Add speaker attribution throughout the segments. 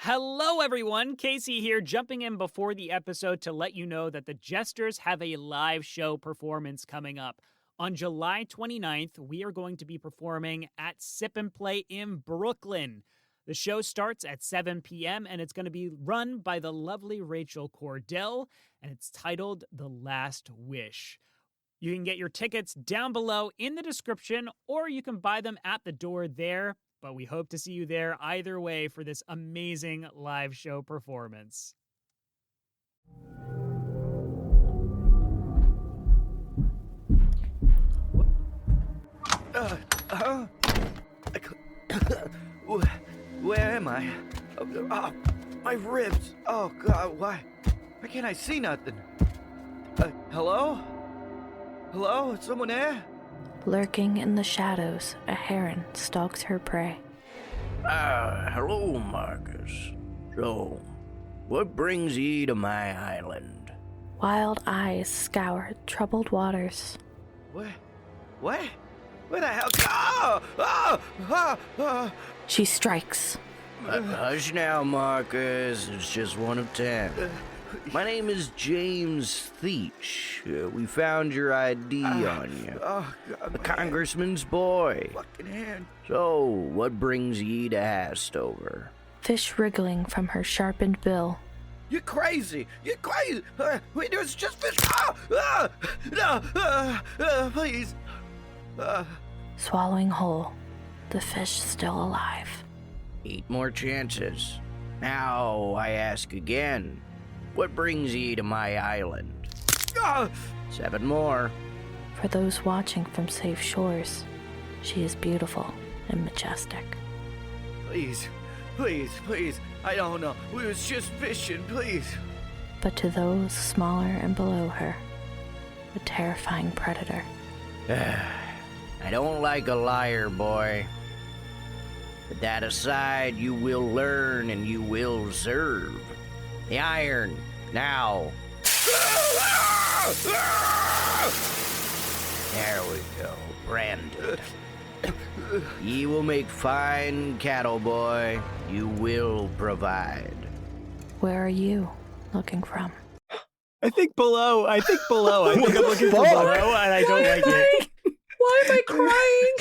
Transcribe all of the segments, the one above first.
Speaker 1: Hello, everyone. Casey here, jumping in before the episode to let you know that the Jesters have a live show performance coming up. On July 29th, we are going to be performing at Sip and Play in Brooklyn. The show starts at 7 p.m., and it's going to be run by the lovely Rachel Kordell, and it's titled The Last Wish. You can get your tickets down below in the description, or you can buy them at the door there. But we hope to see you there either way for this amazing live show performance.
Speaker 2: Where am I? My ribs. Oh, God, why can't I see nothing? Hello? Hello? Is someone there?
Speaker 3: Lurking in the shadows, a heron stalks her prey.
Speaker 4: Hello, Marcus. So, what brings ye to my island?
Speaker 3: Wild eyes scour troubled waters.
Speaker 2: What? Where the hell?
Speaker 3: She strikes.
Speaker 4: Hush now, Marcus. It's just one of 10. My name is James Theach. We found your ID on you.
Speaker 2: Oh, God,
Speaker 4: A congressman's boy.
Speaker 2: fucking hand.
Speaker 4: So, what brings ye to Hastover?
Speaker 3: Fish wriggling from her sharpened bill.
Speaker 2: You're crazy. Wait, it was just fish. No, please.
Speaker 3: Swallowing whole, the fish still alive.
Speaker 4: 8 more chances. Now, I ask again. What brings ye to my island? 7 more.
Speaker 3: For those watching from safe shores, she is beautiful and majestic.
Speaker 2: Please. I don't know. We was just fishing, please.
Speaker 3: But to those smaller and below her, a terrifying predator.
Speaker 4: I don't like a liar, boy. But that aside, you will learn and you will serve. The iron, now. There we go, branded. Ye will make fine cattle, boy. You will provide.
Speaker 3: Where are you looking from?
Speaker 1: I think below. I think I'm looking for below, and I don't like it.
Speaker 5: Why am I crying?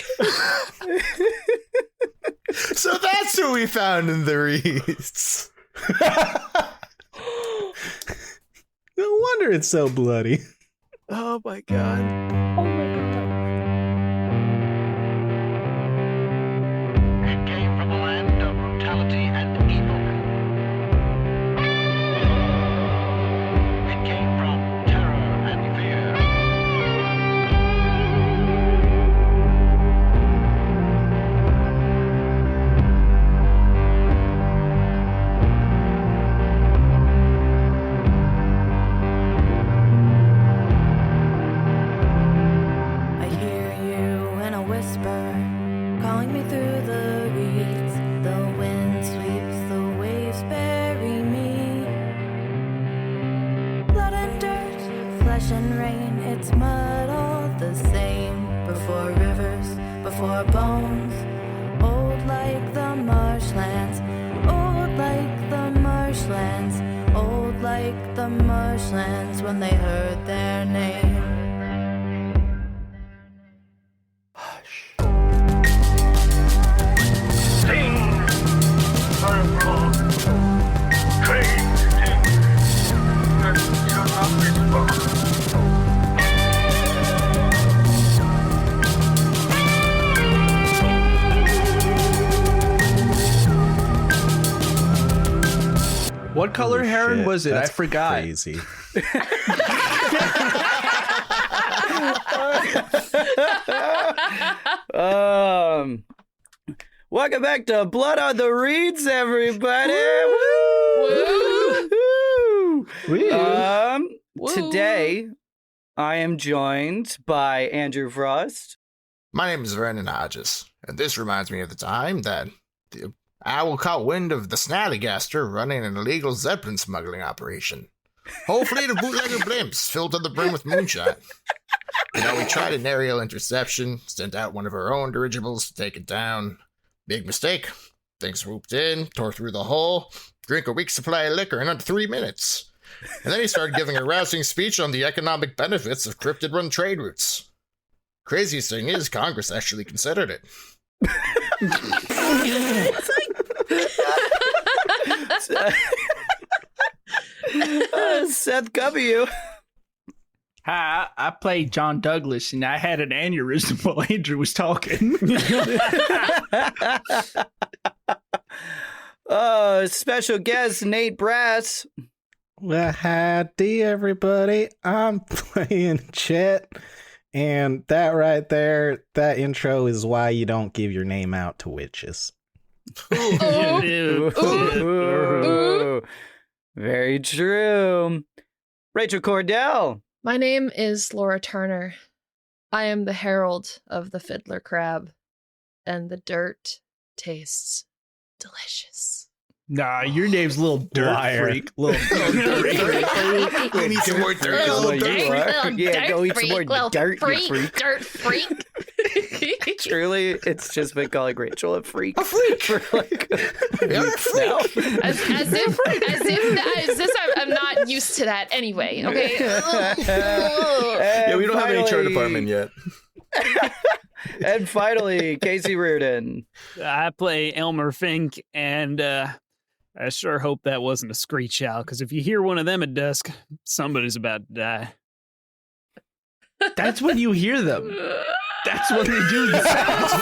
Speaker 6: So that's who we found in the reeds. No wonder it's so bloody.
Speaker 2: Oh, my God.
Speaker 5: Oh my God.
Speaker 7: It came from a land of brutality and evil. It came from terror and fear.
Speaker 3: I hear you in a whisper, calling me through the reeds. The wind sweeps, the waves bury me. Blood and dirt, flesh and rain, it's mud all the same. Before rivers, before bones, old like the marshlands, old like the marshlands, old like the marshlands when they heard their name.
Speaker 7: Sing, purple, train, sing, that shall not be spoken.
Speaker 6: What color
Speaker 5: Holy
Speaker 6: heron
Speaker 5: shit,
Speaker 6: was it? I
Speaker 5: that's
Speaker 6: forgot.
Speaker 5: Crazy.
Speaker 2: Welcome back to Blood on the Reeds, everybody. Woo! Today, I am joined by Andrew Frost.
Speaker 6: My name is Vernon Hodges, and this reminds me of the time that the owl caught wind of the Snallygaster running an illegal Zeppelin smuggling operation. Whole fleet of bootlegger blimps filled to the brim with moonshine. You know, we tried an aerial interception, sent out one of our own dirigibles to take it down. Big mistake. Things swooped in, tore through the hole, drink a week's supply of liquor in under 3 minutes. And then he started giving a rousing speech on the economic benefits of cryptid-run trade routes. Craziest thing is, Congress actually considered it.
Speaker 2: Seth Coveyou.
Speaker 8: Hi, I played John Douglas, and I had an aneurysm while Andrew was talking.
Speaker 2: Special guest Nate Brass.
Speaker 9: Well, howdy, everybody. I'm playing Chet, and that right there, that intro is why you don't give your name out to witches.
Speaker 2: Ooh. Very true. Rachel Kordell.
Speaker 5: My name is Laura Turner. I am the herald of the fiddler crab, and the dirt tastes delicious.
Speaker 8: Nah, your name's Little Dirt
Speaker 9: Liar.
Speaker 8: Freak. Little Dirt Freak.
Speaker 6: We need some more dirt.
Speaker 2: Well,
Speaker 6: Little
Speaker 2: you
Speaker 6: dirt.
Speaker 2: are. Yeah, go eat some more dirt, you freak.
Speaker 5: Dirt freak.
Speaker 2: Truly, it's just been calling Rachel a freak.
Speaker 6: A freak.
Speaker 2: For like
Speaker 6: You're a freak.
Speaker 5: As if I'm not used to that anyway. Okay.
Speaker 2: Yeah,
Speaker 6: we don't have an HR department yet.
Speaker 2: And finally, Casey Reardon.
Speaker 1: I play Elmer Fink, and I sure hope that wasn't a screech owl, because if you hear one of them at dusk, somebody's about to die.
Speaker 8: That's when you hear them. That's when they do the sounds.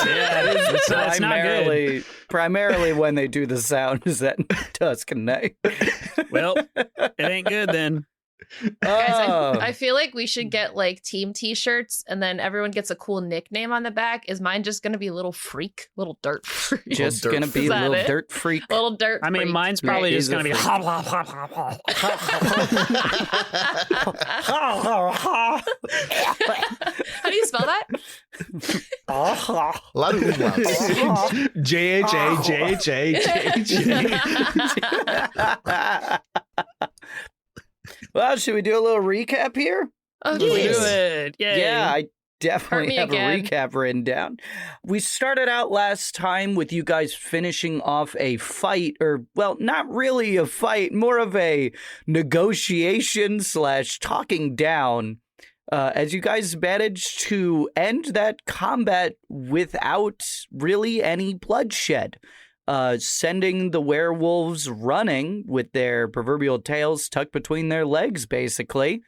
Speaker 1: Yeah, it's not good.
Speaker 2: Primarily when they do the sounds at dusk and night.
Speaker 1: Well, it ain't good then.
Speaker 5: Guys, I feel like we should get like team t-shirts, and then everyone gets a cool nickname on the back. Is mine just gonna be Little Freak? Little Dirt Freak?
Speaker 2: Just gonna be
Speaker 5: Is that
Speaker 2: Little
Speaker 5: it?
Speaker 2: Dirt Freak.
Speaker 5: Little Dirt
Speaker 1: I mean,
Speaker 5: Freak.
Speaker 1: mine's probably
Speaker 2: Yeah,
Speaker 1: just
Speaker 2: he's
Speaker 1: gonna
Speaker 2: a
Speaker 1: be
Speaker 2: freak.
Speaker 1: hop, hop, hop, hop, hop.
Speaker 5: How do you spell that?
Speaker 6: A lot of umlauts.
Speaker 8: J-H-A-J-H-A-J.
Speaker 2: Well, should we do a little recap here?
Speaker 5: Oh,
Speaker 1: Do
Speaker 5: please.
Speaker 1: it. Yay.
Speaker 2: Yeah, I
Speaker 5: Hurt
Speaker 2: definitely
Speaker 5: me
Speaker 2: have
Speaker 5: again.
Speaker 2: a recap written down. We started out last time with you guys finishing off a fight, or, well, not really a fight, more of a negotiation / talking down, as you guys managed to end that combat without really any bloodshed. Sending the werewolves running with their proverbial tails tucked between their legs, basically.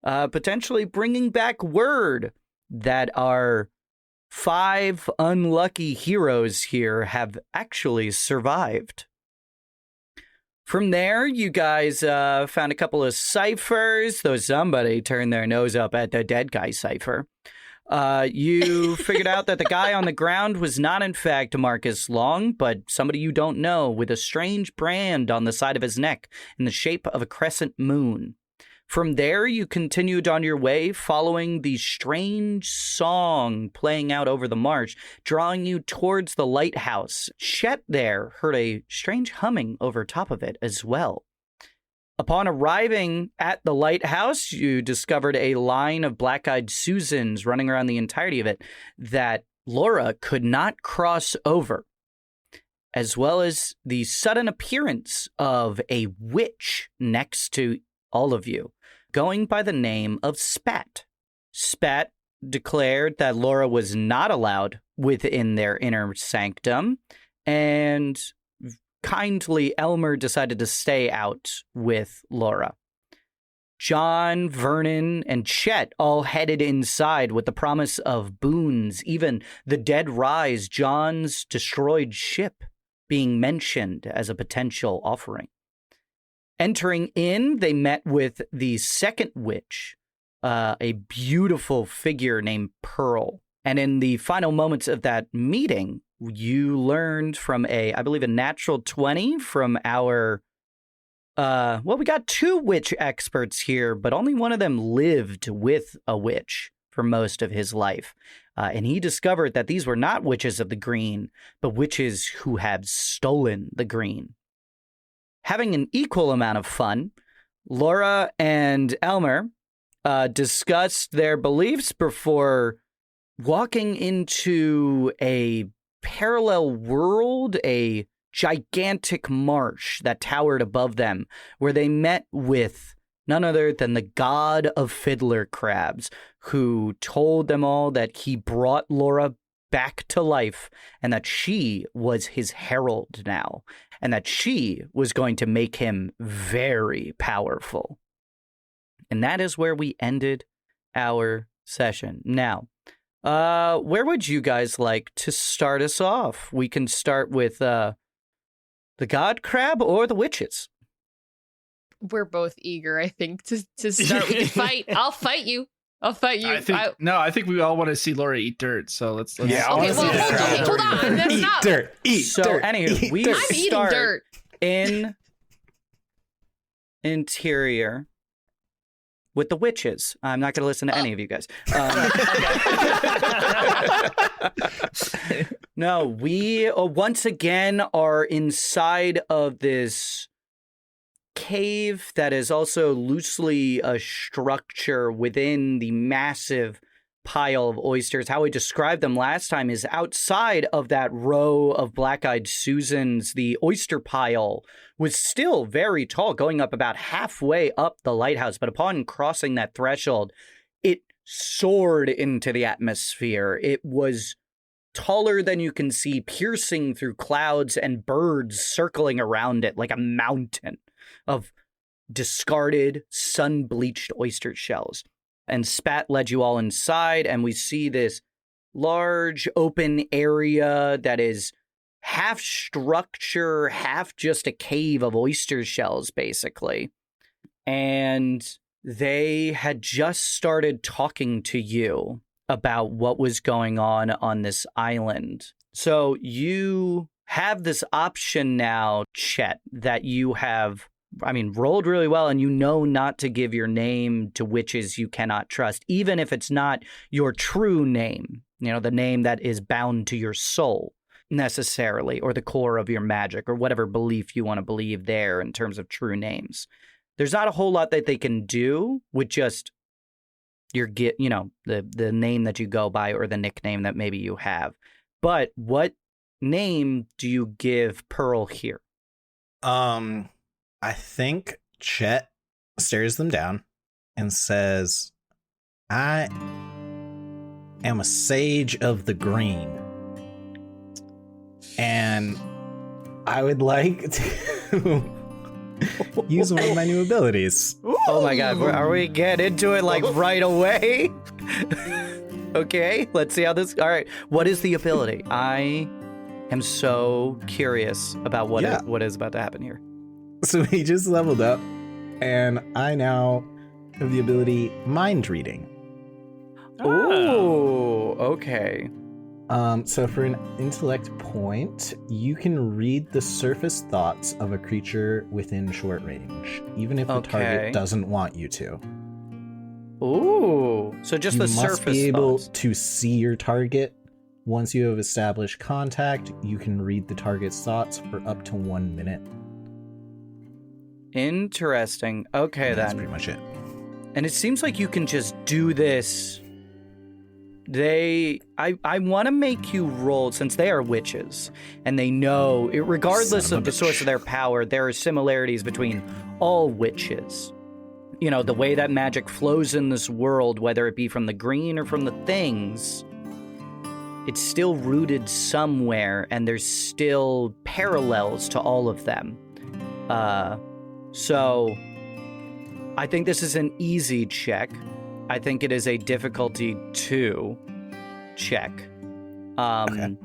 Speaker 2: Potentially bringing back word that our 5 unlucky heroes here have actually survived. From there, you guys found a couple of ciphers, though somebody turned their nose up at the dead guy cipher. You figured out that the guy on the ground was not, in fact, Marcus Long, but somebody you don't know with a strange brand on the side of his neck in the shape of a crescent moon. From there, you continued on your way, following the strange song playing out over the marsh, drawing you towards the lighthouse. Chet there heard a strange humming over top of it as well. Upon arriving at the lighthouse, you discovered a line of black-eyed Susans running around the entirety of it that Laura could not cross over, as well as the sudden appearance of a witch next to all of you, going by the name of Spat. Spat declared that Laura was not allowed within their inner sanctum, and kindly, Elmer decided to stay out with Laura. John, Vernon, and Chet all headed inside with the promise of boons, even the dead rise, John's destroyed ship, being mentioned as a potential offering. Entering in, they met with the second witch, a beautiful figure named Pearl. And in the final moments of that meeting, you learned from I believe a natural 20 from our, we got 2 witch experts here, but only one of them lived with a witch for most of his life. And he discovered that these were not witches of the green, but witches who had stolen the green. Having an equal amount of fun, Laura and Elmer discussed their beliefs before walking into a
Speaker 10: parallel world, a gigantic marsh that towered above them, where they met with none other than the god of fiddler crabs, who told them all that he brought Laura back to life and that she was his herald now, and that she was going to make him very powerful. And that is where we ended our session. Now, where would you guys like to start us off? We can start with the god crab or the witches.
Speaker 5: We're both eager, I think, to start. We can fight. I'll fight you. I'll fight you.
Speaker 8: I think we all want to see Laura eat dirt. So let's
Speaker 9: Yeah,
Speaker 5: Okay, well, hold on. That's
Speaker 9: Eat
Speaker 5: not.
Speaker 9: dirt. Eat
Speaker 10: So,
Speaker 9: dirt.
Speaker 10: anywho,
Speaker 9: eat
Speaker 10: we
Speaker 9: dirt.
Speaker 5: I'm eating
Speaker 10: start
Speaker 5: dirt.
Speaker 10: in interior with the witches. I'm not going to listen to any of you guys. No, we once again are inside of this cave that is also loosely a structure within the massive pile of oysters. How we described them last time is outside of that row of black-eyed Susans, the oyster pile was still very tall, going up about halfway up the lighthouse. But upon crossing that threshold, it soared into the atmosphere. It was taller than you can see, piercing through clouds and birds circling around it like a mountain of discarded, sun-bleached oyster shells. And Spat led you all inside, and we see this large open area that is half structure, half just a cave of oyster shells, basically. And they had just started talking to you about what was going on this island. So you have this option now, Chet, that you have, rolled really well, and you know not to give your name to witches you cannot trust, even if it's not your true name, the name that is bound to your soul necessarily, or the core of your magic, or whatever belief you want to believe there in terms of true names. There's not a whole lot that they can do with just the name that you go by or the nickname that maybe you have. But what name do you give Pearl here?
Speaker 9: I think Chet stares them down and says, I am a sage of the green. And I would like to use one of my new abilities.
Speaker 10: Oh my god, are we getting into it right away? Okay, let's see how this... All right, what is the ability? I am so curious about what is about to happen here.
Speaker 9: So he just leveled up, and I now have the ability Mind Reading.
Speaker 10: Oh, okay.
Speaker 9: So for an intellect point, you can read the surface thoughts of a creature within short range, even if the target doesn't want you to.
Speaker 10: Ooh, so just the surface thoughts. You must
Speaker 9: be able to see your target. Once you have established contact, you can read the target's thoughts for up to 1 minute.
Speaker 10: Interesting. Okay,
Speaker 9: That's pretty much it.
Speaker 10: And it seems like you can just do this. I want to make you roll, since they are witches, and they know, regardless of the source of their power, there are similarities between all witches. The way that magic flows in this world, whether it be from the green or from the things, it's still rooted somewhere, and there's still parallels to all of them. So I think this is an easy check. I think it is a difficulty 2 check.
Speaker 9: Okay.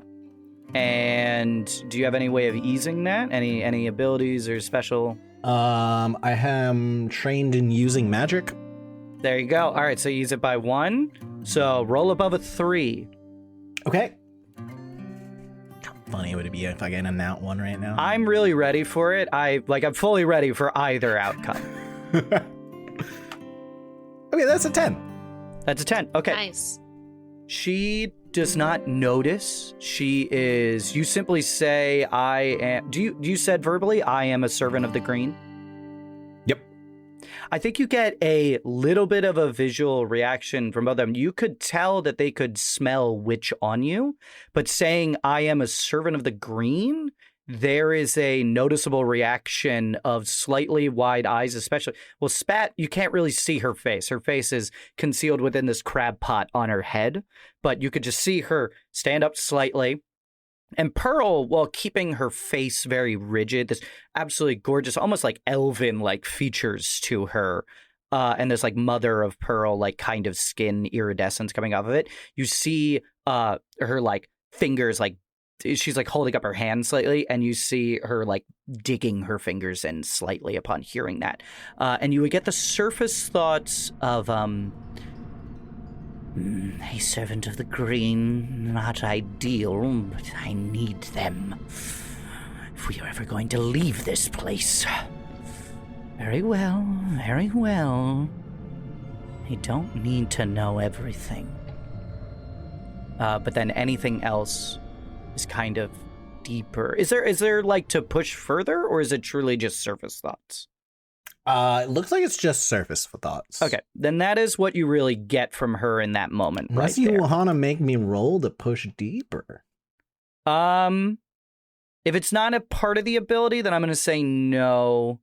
Speaker 10: And do you have any way of easing that? Any abilities or special?
Speaker 9: I am trained in using magic.
Speaker 10: There you go. All right, so use it by 1. So roll above a 3.
Speaker 9: Okay. How funny would it be if I get a nat 1 right now?
Speaker 10: I'm really ready for it. I'm fully ready for either outcome.
Speaker 9: Okay, that's a 10.
Speaker 10: That's a 10. Okay.
Speaker 5: Nice.
Speaker 10: She does not notice. You simply say, I am, you said verbally, I am a servant of the green?
Speaker 9: Yep.
Speaker 10: I think you get a little bit of a visual reaction from both of them. You could tell that they could smell witch on you, but saying, I am a servant of the green, there is a noticeable reaction of slightly wide eyes, especially. Well, Spat, you can't really see her face. Her face is concealed within this crab pot on her head, but you could just see her stand up slightly. And Pearl, while keeping her face very rigid, this absolutely gorgeous, almost like elven-like features to her, and this like mother of pearl, like kind of skin iridescence coming off of it. You see her like fingers, like she's like holding up her hand slightly, and you see her like digging her fingers in slightly upon hearing that. And you would get the surface thoughts of, a servant of the green, not ideal, but I need them if we are ever going to leave this place. Very well, very well. I don't need to know everything. But then anything else is kind of deeper. Is there like to push further, or is it truly just surface thoughts?
Speaker 9: It looks like it's just surface thoughts.
Speaker 10: Okay, then that is what you really get from her in that moment.
Speaker 9: Unless you want to make me roll to push deeper.
Speaker 10: If it's not a part of the ability, then I'm going to say no.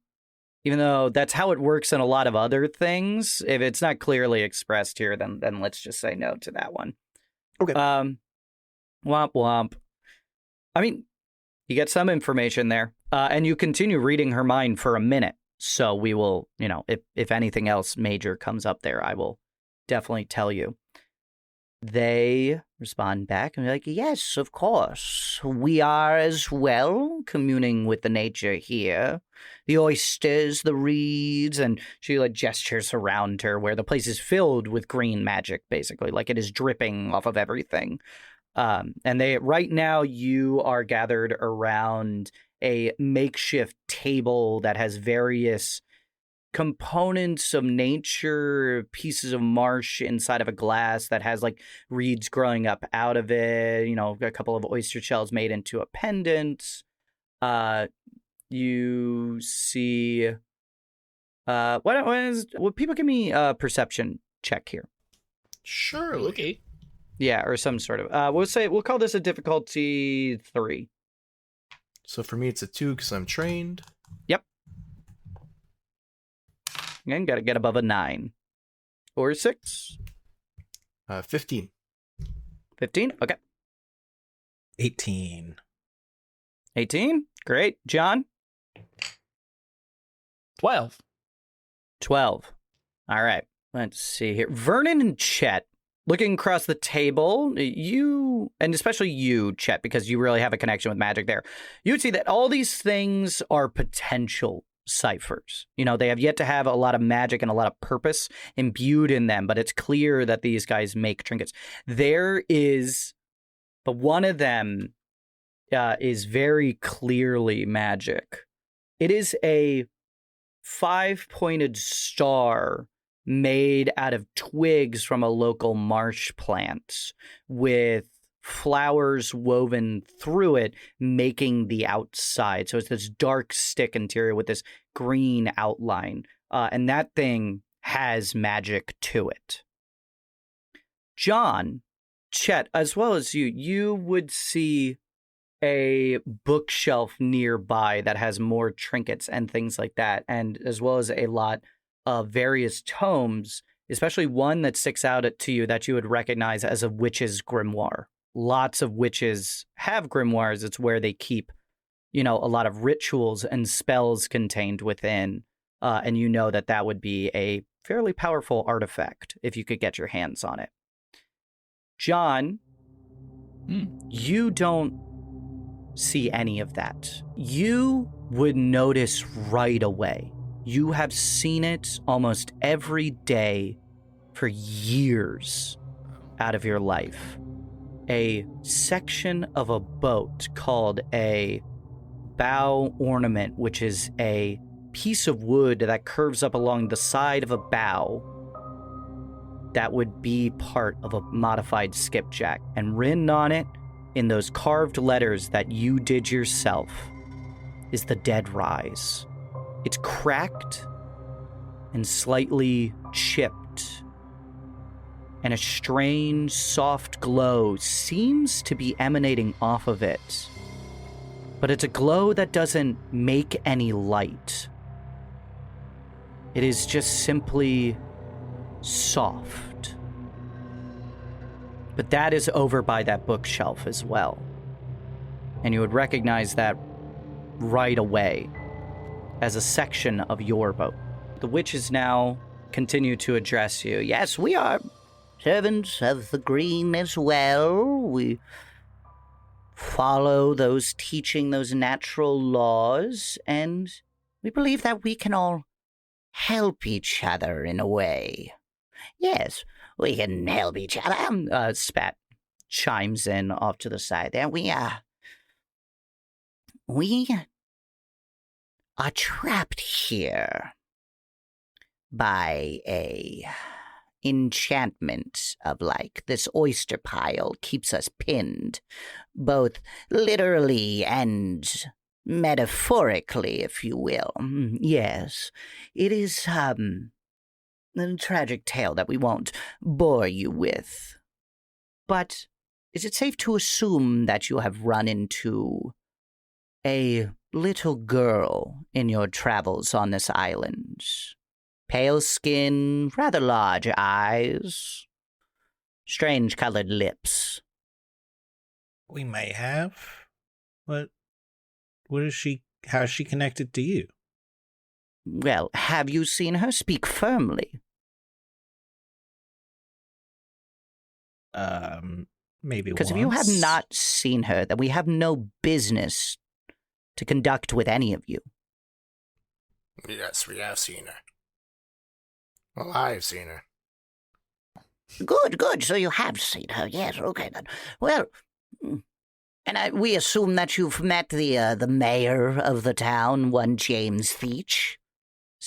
Speaker 10: Even though that's how it works in a lot of other things. If it's not clearly expressed here, then let's just say no to that one.
Speaker 9: Okay.
Speaker 10: Womp womp. I mean, you get some information there, and you continue reading her mind for a minute. So we will, if anything else major comes up there, I will definitely tell you. They respond back and be like, yes, of course. We are as well communing with the nature here. The oysters, the reeds, and she like gestures around her where the place is filled with green magic, basically, like it is dripping off of everything. And right now you are gathered around a makeshift table that has various components of nature, pieces of marsh inside of a glass that has like reeds growing up out of it, a couple of oyster shells made into a pendant. You see, will people give me a perception check here?
Speaker 6: Sure. Okay.
Speaker 10: Yeah, or some sort of, we'll call this a difficulty 3.
Speaker 6: So for me, it's a 2 because I'm trained.
Speaker 10: Yep. And got to get above a 9. Or 6.
Speaker 6: 15.
Speaker 10: 15? Okay.
Speaker 9: 18.
Speaker 10: 18? Great. John?
Speaker 8: 12.
Speaker 10: 12. All right. Let's see here. Vernon and Chet, looking across the table, you, and especially you, Chet, because you really have a connection with magic there, you would see that all these things are potential ciphers. They have yet to have a lot of magic and a lot of purpose imbued in them, but it's clear that these guys make trinkets. But one of them is very clearly magic. It is a 5-pointed star made out of twigs from a local marsh plant with flowers woven through it, making the outside. So it's this dark stick interior with this green outline. And that thing has magic to it. John, Chet, as well as you would see a bookshelf nearby that has more trinkets and things like that, and as well as a lot of various tomes, especially one that sticks out to you that you would recognize as a witch's grimoire. Lots of witches have grimoires. It's where they keep, a lot of rituals and spells contained within. And that would be a fairly powerful artifact if you could get your hands on it. John, you don't see any of that. You would notice right away. You have seen it almost every day for years out of your life. A section of a boat called a bow ornament, which is a piece of wood that curves up along the side of a bow that would be part of a modified skipjack. And written on it, in those carved letters that you did yourself, is the Dead Rise. It's cracked, and slightly chipped. And a strange, soft glow seems to be emanating off of it. But it's a glow that doesn't make any light. It is just simply soft. But that is over by that bookshelf as well. And you would recognize that right away as a section of your boat. The witches now continue to address you. Yes, we are servants of the green as well. We follow those teaching, those natural laws, and we believe that we can all help each other in a way. Yes, we can help each other. Spat chimes in off to the side there. We are trapped here by a enchantment of this oyster pile keeps us pinned, both literally and metaphorically, if you will. Yes, it is a tragic tale that we won't bore you with. But is it safe to assume that you have run into a little girl in your travels on this island? Pale skin, rather large eyes, strange colored lips.
Speaker 9: We may have. What is she? How is she connected to you?
Speaker 10: Well, have you seen her? Speak firmly.
Speaker 9: Maybe
Speaker 10: because if you have not seen her, then we have no business to conduct with any of you.
Speaker 6: Yes, we have seen her. Well, I've seen her.
Speaker 4: Good. So you have seen her. Yes, okay then. Well, and we assume that you've met the mayor of the town, one James Theach.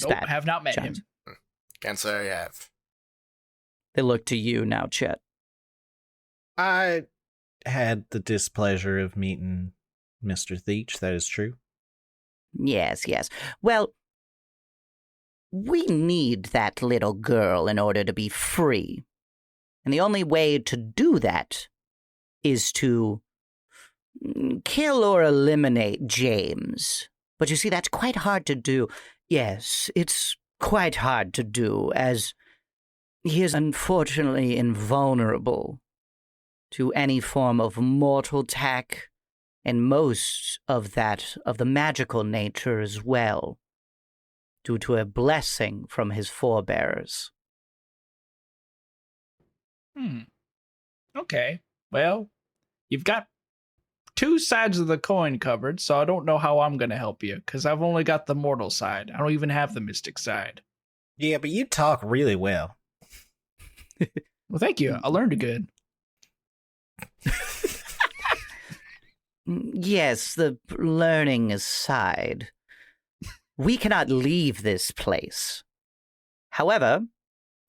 Speaker 8: Nope, have not met him.
Speaker 6: Can't say I have.
Speaker 10: They look to you now, Chet.
Speaker 9: I had the displeasure of meeting Mr. Theach, that is true.
Speaker 4: Yes. Well, we need that little girl in order to be free. And the only way to do that is to kill or eliminate James. But you see, that's quite hard to do. Yes, it's quite hard to do, as he is unfortunately invulnerable to any form of mortal attack, and most of that of the magical nature as well, due to a blessing from his forebears.
Speaker 8: Okay. Well, you've got two sides of the coin covered, so I don't know how I'm going to help you, because I've only got the mortal side. I don't even have the mystic side.
Speaker 9: Yeah, but you talk really well.
Speaker 8: Well, thank you. I learned it good.
Speaker 4: Yes, the learning aside, we cannot leave this place. However,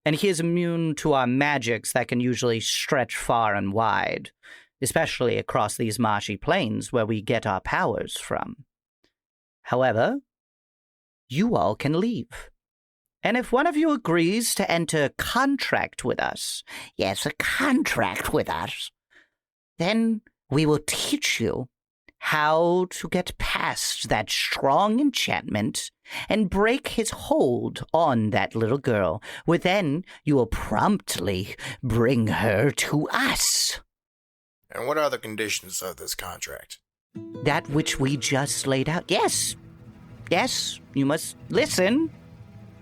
Speaker 4: and he is immune to our magics that can usually stretch far and wide, especially across these marshy plains where we get our powers from. However, you all can leave. And if one of you agrees to enter a contract with us, yes, a contract with us, then we will teach you how to get past that strong enchantment and break his hold on that little girl, where then you will promptly bring her to us.
Speaker 6: And what are the conditions of this contract?
Speaker 4: That which we just laid out. Yes, you must listen.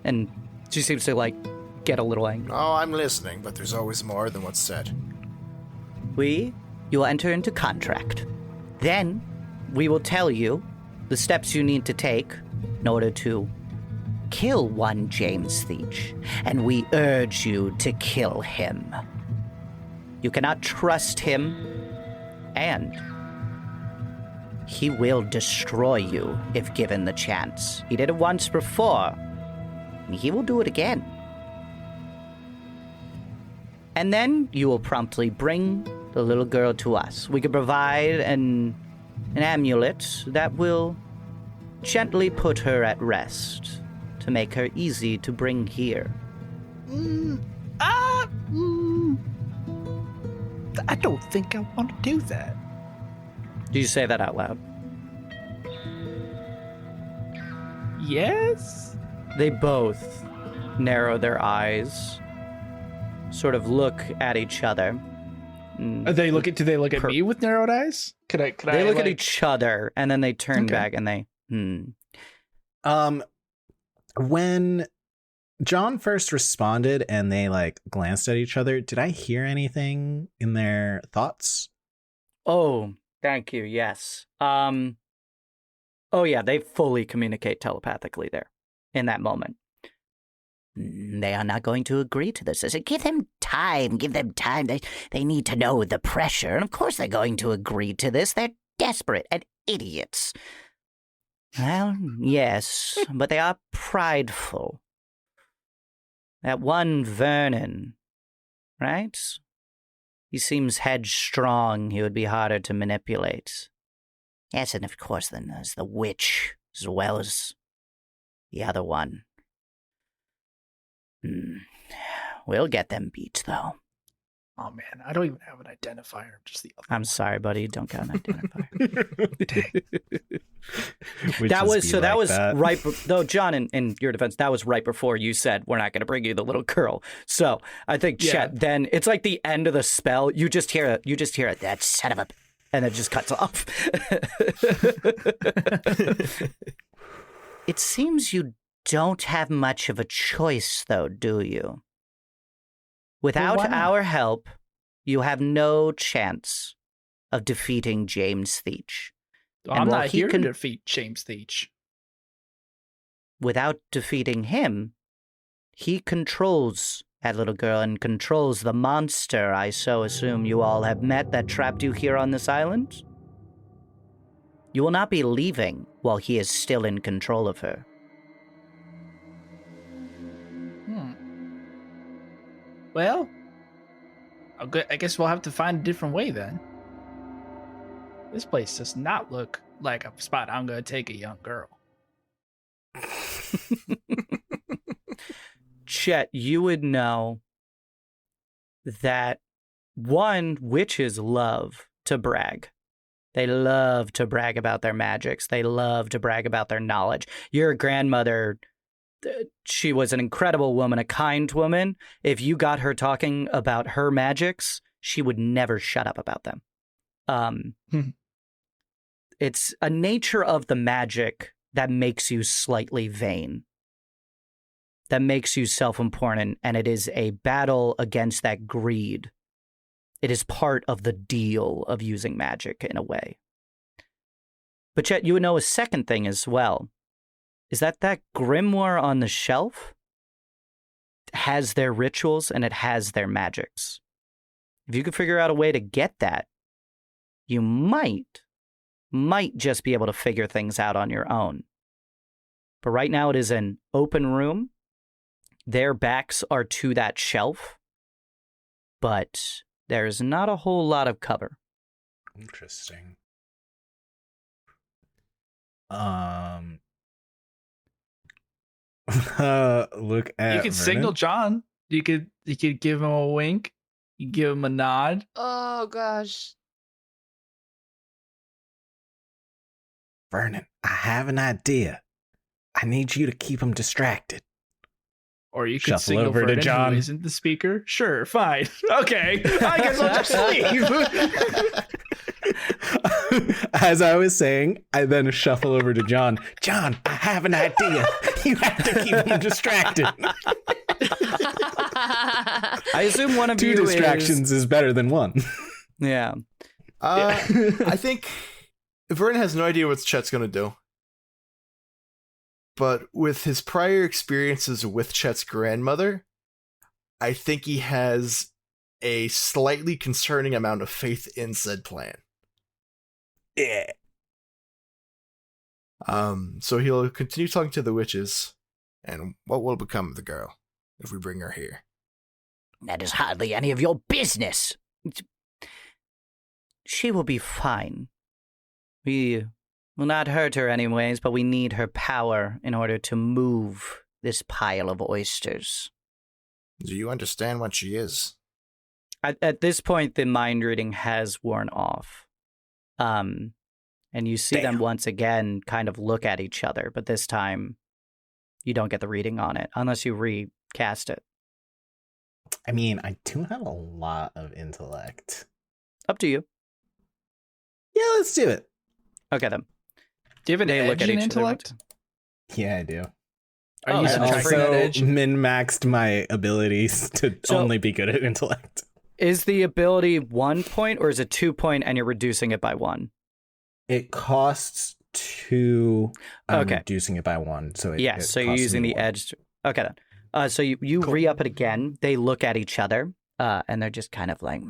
Speaker 10: And she seems to, get a little angry.
Speaker 6: Oh, I'm listening, but there's always more than what's said.
Speaker 4: You will enter into contract. Then, we will tell you the steps you need to take in order to kill one James Theach, and we urge you to kill him. You cannot trust him, and he will destroy you if given the chance. He did it once before, and he will do it again. And then you will promptly bring the little girl to us. We can provide an amulet that will gently put her at rest
Speaker 10: to make her easy to bring here.
Speaker 8: I don't think I want to do that.
Speaker 10: Do you say that out loud?
Speaker 8: Yes?
Speaker 10: They both narrow their eyes, sort of look at each other.
Speaker 8: Do they look at me with narrowed eyes? Could I
Speaker 10: They look at each other and then they turn back and they
Speaker 9: When John first responded and they glanced at each other, did I hear anything in their thoughts?
Speaker 10: Oh, thank you. Yes. Oh yeah, they fully communicate telepathically there in that moment.
Speaker 4: They are not going to agree to this. I said, give them time. They need to know the pressure. And of course they're going to agree to this. They're desperate and idiots. Well, yes, but they are prideful. That one Vernon, right? He seems headstrong. He would be harder to manipulate. Yes, and of course then there's the witch, as well as the other one. We'll get them beat, though.
Speaker 8: Oh man, I don't even have an identifier. Just the other.
Speaker 10: I'm sorry, buddy. Don't got an identifier.
Speaker 9: That
Speaker 10: was right. Though, John, in your defense, that was right before you said we're not going to bring you the little girl. So I think Chet. Then it's like the end of the spell. You just hear it. That son of a, and it just cuts off. It seems you don't have much of a choice, though, do you? Without our help, you have no chance of defeating James Theach.
Speaker 8: I'm not here to defeat James Theach.
Speaker 10: Without defeating him, he controls that little girl and controls the monster I so assume you all have met that trapped you here on this island. You will not be leaving while he is still in control of her.
Speaker 8: Well, I guess we'll have to find a different way then. This place does not look like a spot I'm going to take a young girl.
Speaker 10: Chet, you would know that one, witches love to brag. They love to brag about their magics. They love to brag about their knowledge. Your grandmother, she was an incredible woman, a kind woman. If you got her talking about her magics, she would never shut up about them. It's a nature of the magic that makes you slightly vain, that makes you self-important, and it is a battle against that greed. It is part of the deal of using magic in a way. But Chet, you would know a second thing as well. Is that grimoire on the shelf has their rituals and it has their magics. If you could figure out a way to get that, you might just be able to figure things out on your own. But right now it is an open room. Their backs are to that shelf, but there's not a whole lot of cover.
Speaker 9: Interesting. Look at
Speaker 8: You
Speaker 9: Vernon.
Speaker 8: could signal John. You could give him a wink. You give him a nod.
Speaker 5: Oh gosh.
Speaker 9: Vernon, I have an idea. I need you to keep him distracted.
Speaker 8: Or you could
Speaker 9: Shuffle
Speaker 8: signal
Speaker 9: over to
Speaker 8: Vernon,
Speaker 9: John.
Speaker 8: who isn't the speaker. Sure, fine. Okay, I guess I'll just leave.
Speaker 9: As I was saying, I then shuffle over to John. John, I have an idea. You have to keep him distracted.
Speaker 10: I assume one of
Speaker 9: Two
Speaker 10: you
Speaker 9: distractions is better than one.
Speaker 10: Yeah.
Speaker 6: I think Vernon has no idea what Chet's going to do. But with his prior experiences with Chet's grandmother, I think he has a slightly concerning amount of faith in said plan.
Speaker 9: Yeah.
Speaker 6: So he'll continue talking to the witches, and what will become of the girl if we bring her here?
Speaker 4: That is hardly any of your business.
Speaker 10: She will be fine. We will not hurt her anyways, but we need her power in order to move
Speaker 4: this pile of oysters.
Speaker 6: Do you understand what she is?
Speaker 10: At this point, the mind reading has worn off. And you see them once again kind of look at each other, but this time you don't get the reading on it unless you recast it.
Speaker 9: I mean, I do have a lot of intellect.
Speaker 10: Up to you.
Speaker 9: Yeah, let's do it.
Speaker 10: Okay, then.
Speaker 8: Do you have an
Speaker 10: They look
Speaker 8: edge
Speaker 10: at
Speaker 8: in
Speaker 10: each other.
Speaker 8: intellect?
Speaker 9: Yeah, I do.
Speaker 8: Are
Speaker 10: Oh,
Speaker 8: you
Speaker 10: so
Speaker 9: I
Speaker 8: using
Speaker 10: it's
Speaker 8: trade
Speaker 9: also
Speaker 8: edge?
Speaker 9: min-maxed my abilities to
Speaker 10: So-
Speaker 9: only be good at intellect.
Speaker 10: Is the ability 1 point or is it 2 point and you're reducing it by 1?
Speaker 9: It costs 2. I'm
Speaker 10: Okay.
Speaker 9: reducing it by 1. So
Speaker 10: Yes,
Speaker 9: it
Speaker 10: so you're
Speaker 9: costs
Speaker 10: using
Speaker 9: me
Speaker 10: the
Speaker 9: 1.
Speaker 10: edge. Okay, then. So you
Speaker 9: Cool.
Speaker 10: re-up it again. They look at each other, and they're just kind of like,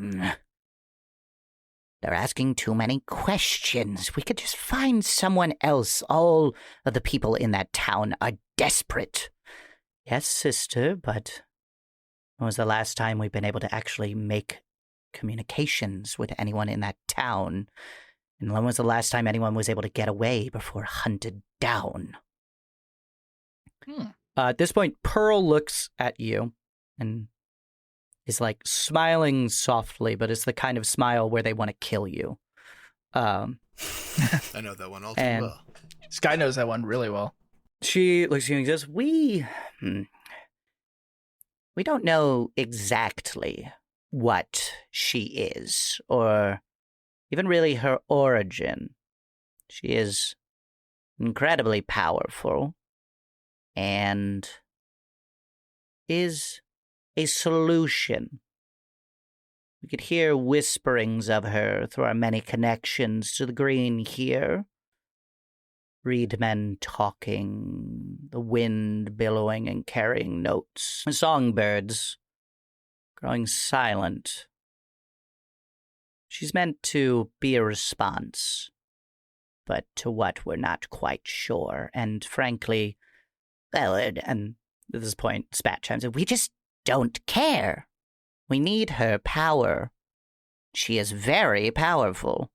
Speaker 4: They're asking too many questions. We could just find someone else. All of the people in that town are desperate.
Speaker 10: yes, sister, but when was the last time we've been able to actually make communications with anyone in that town? And when was the last time anyone was able to get away before hunted down? At this point, Pearl looks at you and is like smiling softly, but it's the kind of smile where they want to kill you.
Speaker 6: I know that one all too
Speaker 10: And-
Speaker 6: well.
Speaker 8: This guy knows that one really well.
Speaker 10: She looks at you and says,
Speaker 4: We don't know exactly what she is, or even really her origin. She is incredibly powerful and is a solution. We could hear whisperings of her through our many connections to the green here. Reed men talking, the wind billowing and carrying notes, songbirds growing silent. She's meant to be a response, but to what we're not quite sure. And frankly, well, and at this point, Spat chimes in, we just don't care. We need her power. She is very powerful.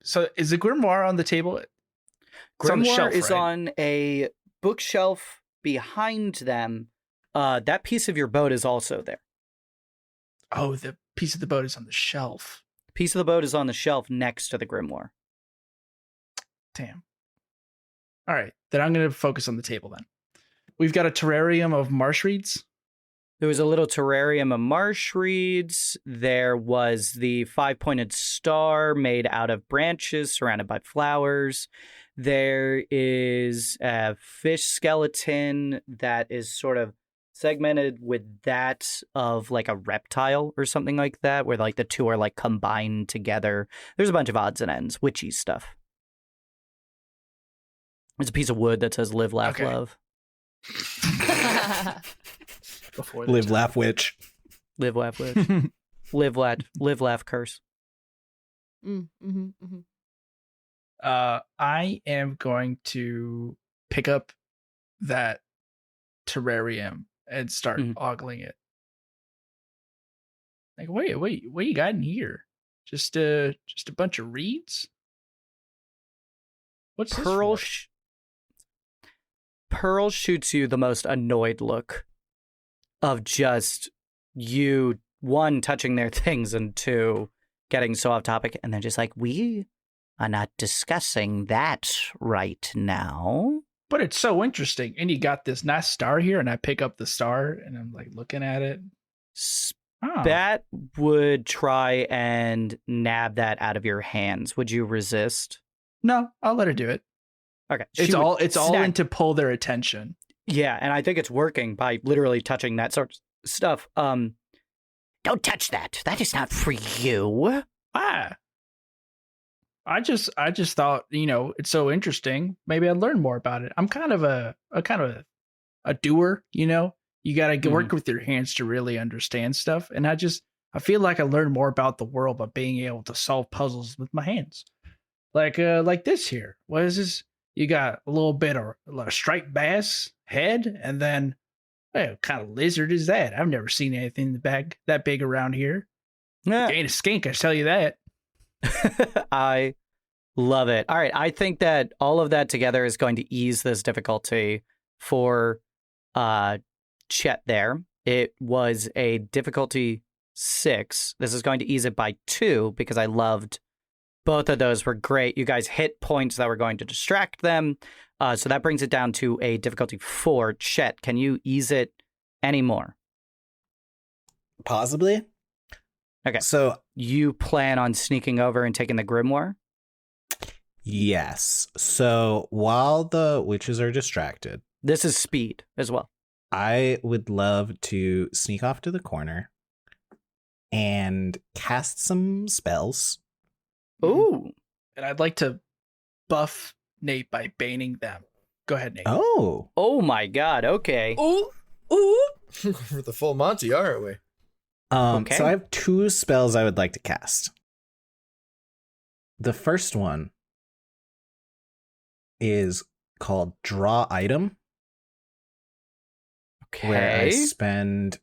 Speaker 8: So is the grimoire on the table? It's on the
Speaker 10: Grimoire
Speaker 8: shelf,
Speaker 10: is
Speaker 8: right?
Speaker 10: on a bookshelf behind them. That piece of your boat is also there.
Speaker 8: Oh, the piece of the boat is on the shelf.
Speaker 10: Piece of the boat is on the shelf next to the grimoire.
Speaker 8: Damn. All right, then I'm going to focus on the table then. We've got a terrarium of marsh reeds.
Speaker 10: There was a little terrarium of marsh reeds. There was the 5-pointed star made out of branches surrounded by flowers. There is a fish skeleton that is sort of segmented with that of like a reptile or something like that, where like the two are like combined together. There's a bunch of odds and ends, witchy stuff. There's a piece of wood that says "Live, Laugh,
Speaker 8: Okay.
Speaker 10: Love."
Speaker 8: Before the
Speaker 9: Live,
Speaker 8: time.
Speaker 9: laugh, witch.
Speaker 10: Live, laugh, witch. live, laugh, curse.
Speaker 8: I am going to pick up that terrarium and start
Speaker 10: Mhm.
Speaker 8: ogling it. Like, wait, what you got in here? Just a bunch of reeds? What's this
Speaker 10: Pearl
Speaker 8: for?
Speaker 10: Pearl shoots you the most annoyed look of just you, one, touching their things, and two, getting so off topic. And they're just like, we are not discussing that right now.
Speaker 8: But it's so interesting. And you got this nice star here, and I pick up the star, and I'm like looking at it. Oh.
Speaker 10: That would try and nab that out of your hands. Would you resist?
Speaker 8: No, I'll let her do it.
Speaker 10: Okay.
Speaker 8: It's
Speaker 10: She would
Speaker 8: all
Speaker 10: snap.
Speaker 8: in to pull their attention.
Speaker 10: Yeah, and I think it's working by literally touching that sort of stuff.
Speaker 4: Don't touch that. That is not for you.
Speaker 8: Ah. I just thought, it's so interesting. Maybe I'd learn more about it. I'm kind of a doer, You got to work with your hands to really understand stuff. And I feel like I learn more about the world by being able to solve puzzles with my hands. Like this here. What is this? You got a little bit of a striped bass head, and then what kind of lizard is that? I've never seen anything that big around here.
Speaker 10: Yeah.
Speaker 8: Ain't a skink, I tell you that.
Speaker 10: I love it. All right. I think that all of that together is going to ease this difficulty for Chet there. It was a difficulty 6. This is going to ease it by 2 because I loved both of those were great. You guys hit points that were going to distract them. So that brings it down to a difficulty 4. Chet, can you ease it any more?
Speaker 9: Possibly.
Speaker 10: Okay.
Speaker 9: So
Speaker 10: You plan on sneaking over and taking the grimoire?
Speaker 9: yes. So while the witches are distracted,
Speaker 10: This is speed as well.
Speaker 9: I would love to sneak off to the corner and cast some spells.
Speaker 10: Ooh.
Speaker 8: And I'd like to buff Nate by baning them. Go ahead, Nate.
Speaker 10: Oh my god, okay.
Speaker 8: Ooh. Ooh.
Speaker 2: For the full Monty, aren't we?
Speaker 10: Okay.
Speaker 9: So I have 2 spells I would like to cast. The first one is called Draw Item, where I
Speaker 10: Okay.
Speaker 9: spend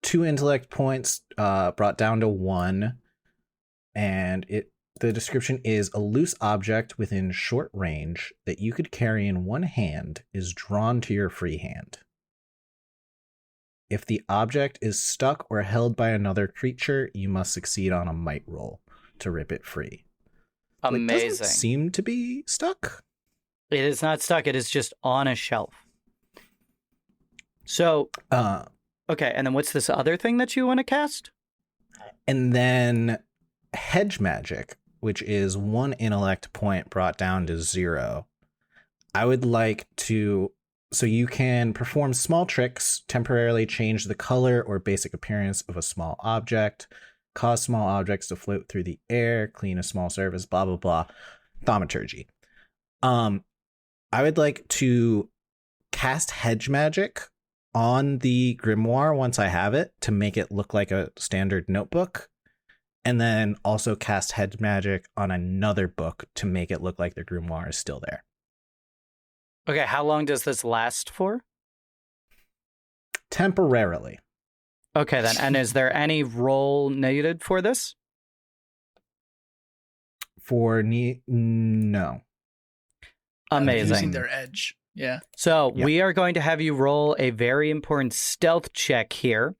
Speaker 9: 2 intellect points, brought down to 1, and the description is a loose object within short range that you could carry in one hand is drawn to your free hand. If the object is stuck or held by another creature, you must succeed on a might roll to rip it free. So it
Speaker 10: Amazing.
Speaker 9: doesn't seem to be stuck.
Speaker 10: It is not stuck, it is just on a shelf. So, okay, and then what's this other thing that you want to cast?
Speaker 9: And then Hedge Magic, which is 1 intellect point brought down to 0. I would like to... So you can perform small tricks, temporarily change the color or basic appearance of a small object, cause small objects to float through the air, clean a small surface, blah, blah, blah. Thaumaturgy. I would like to cast Hedge Magic on the grimoire once I have it to make it look like a standard notebook, and then also cast Hedge Magic on another book to make it look like the grimoire is still there.
Speaker 10: Okay, how long does this last for?
Speaker 9: Temporarily.
Speaker 10: Okay, then. And is there any roll needed for this?
Speaker 9: No.
Speaker 10: Amazing.
Speaker 8: Using their edge. Yeah.
Speaker 10: So
Speaker 9: Yep.
Speaker 10: we are going to have you roll a very important stealth check here.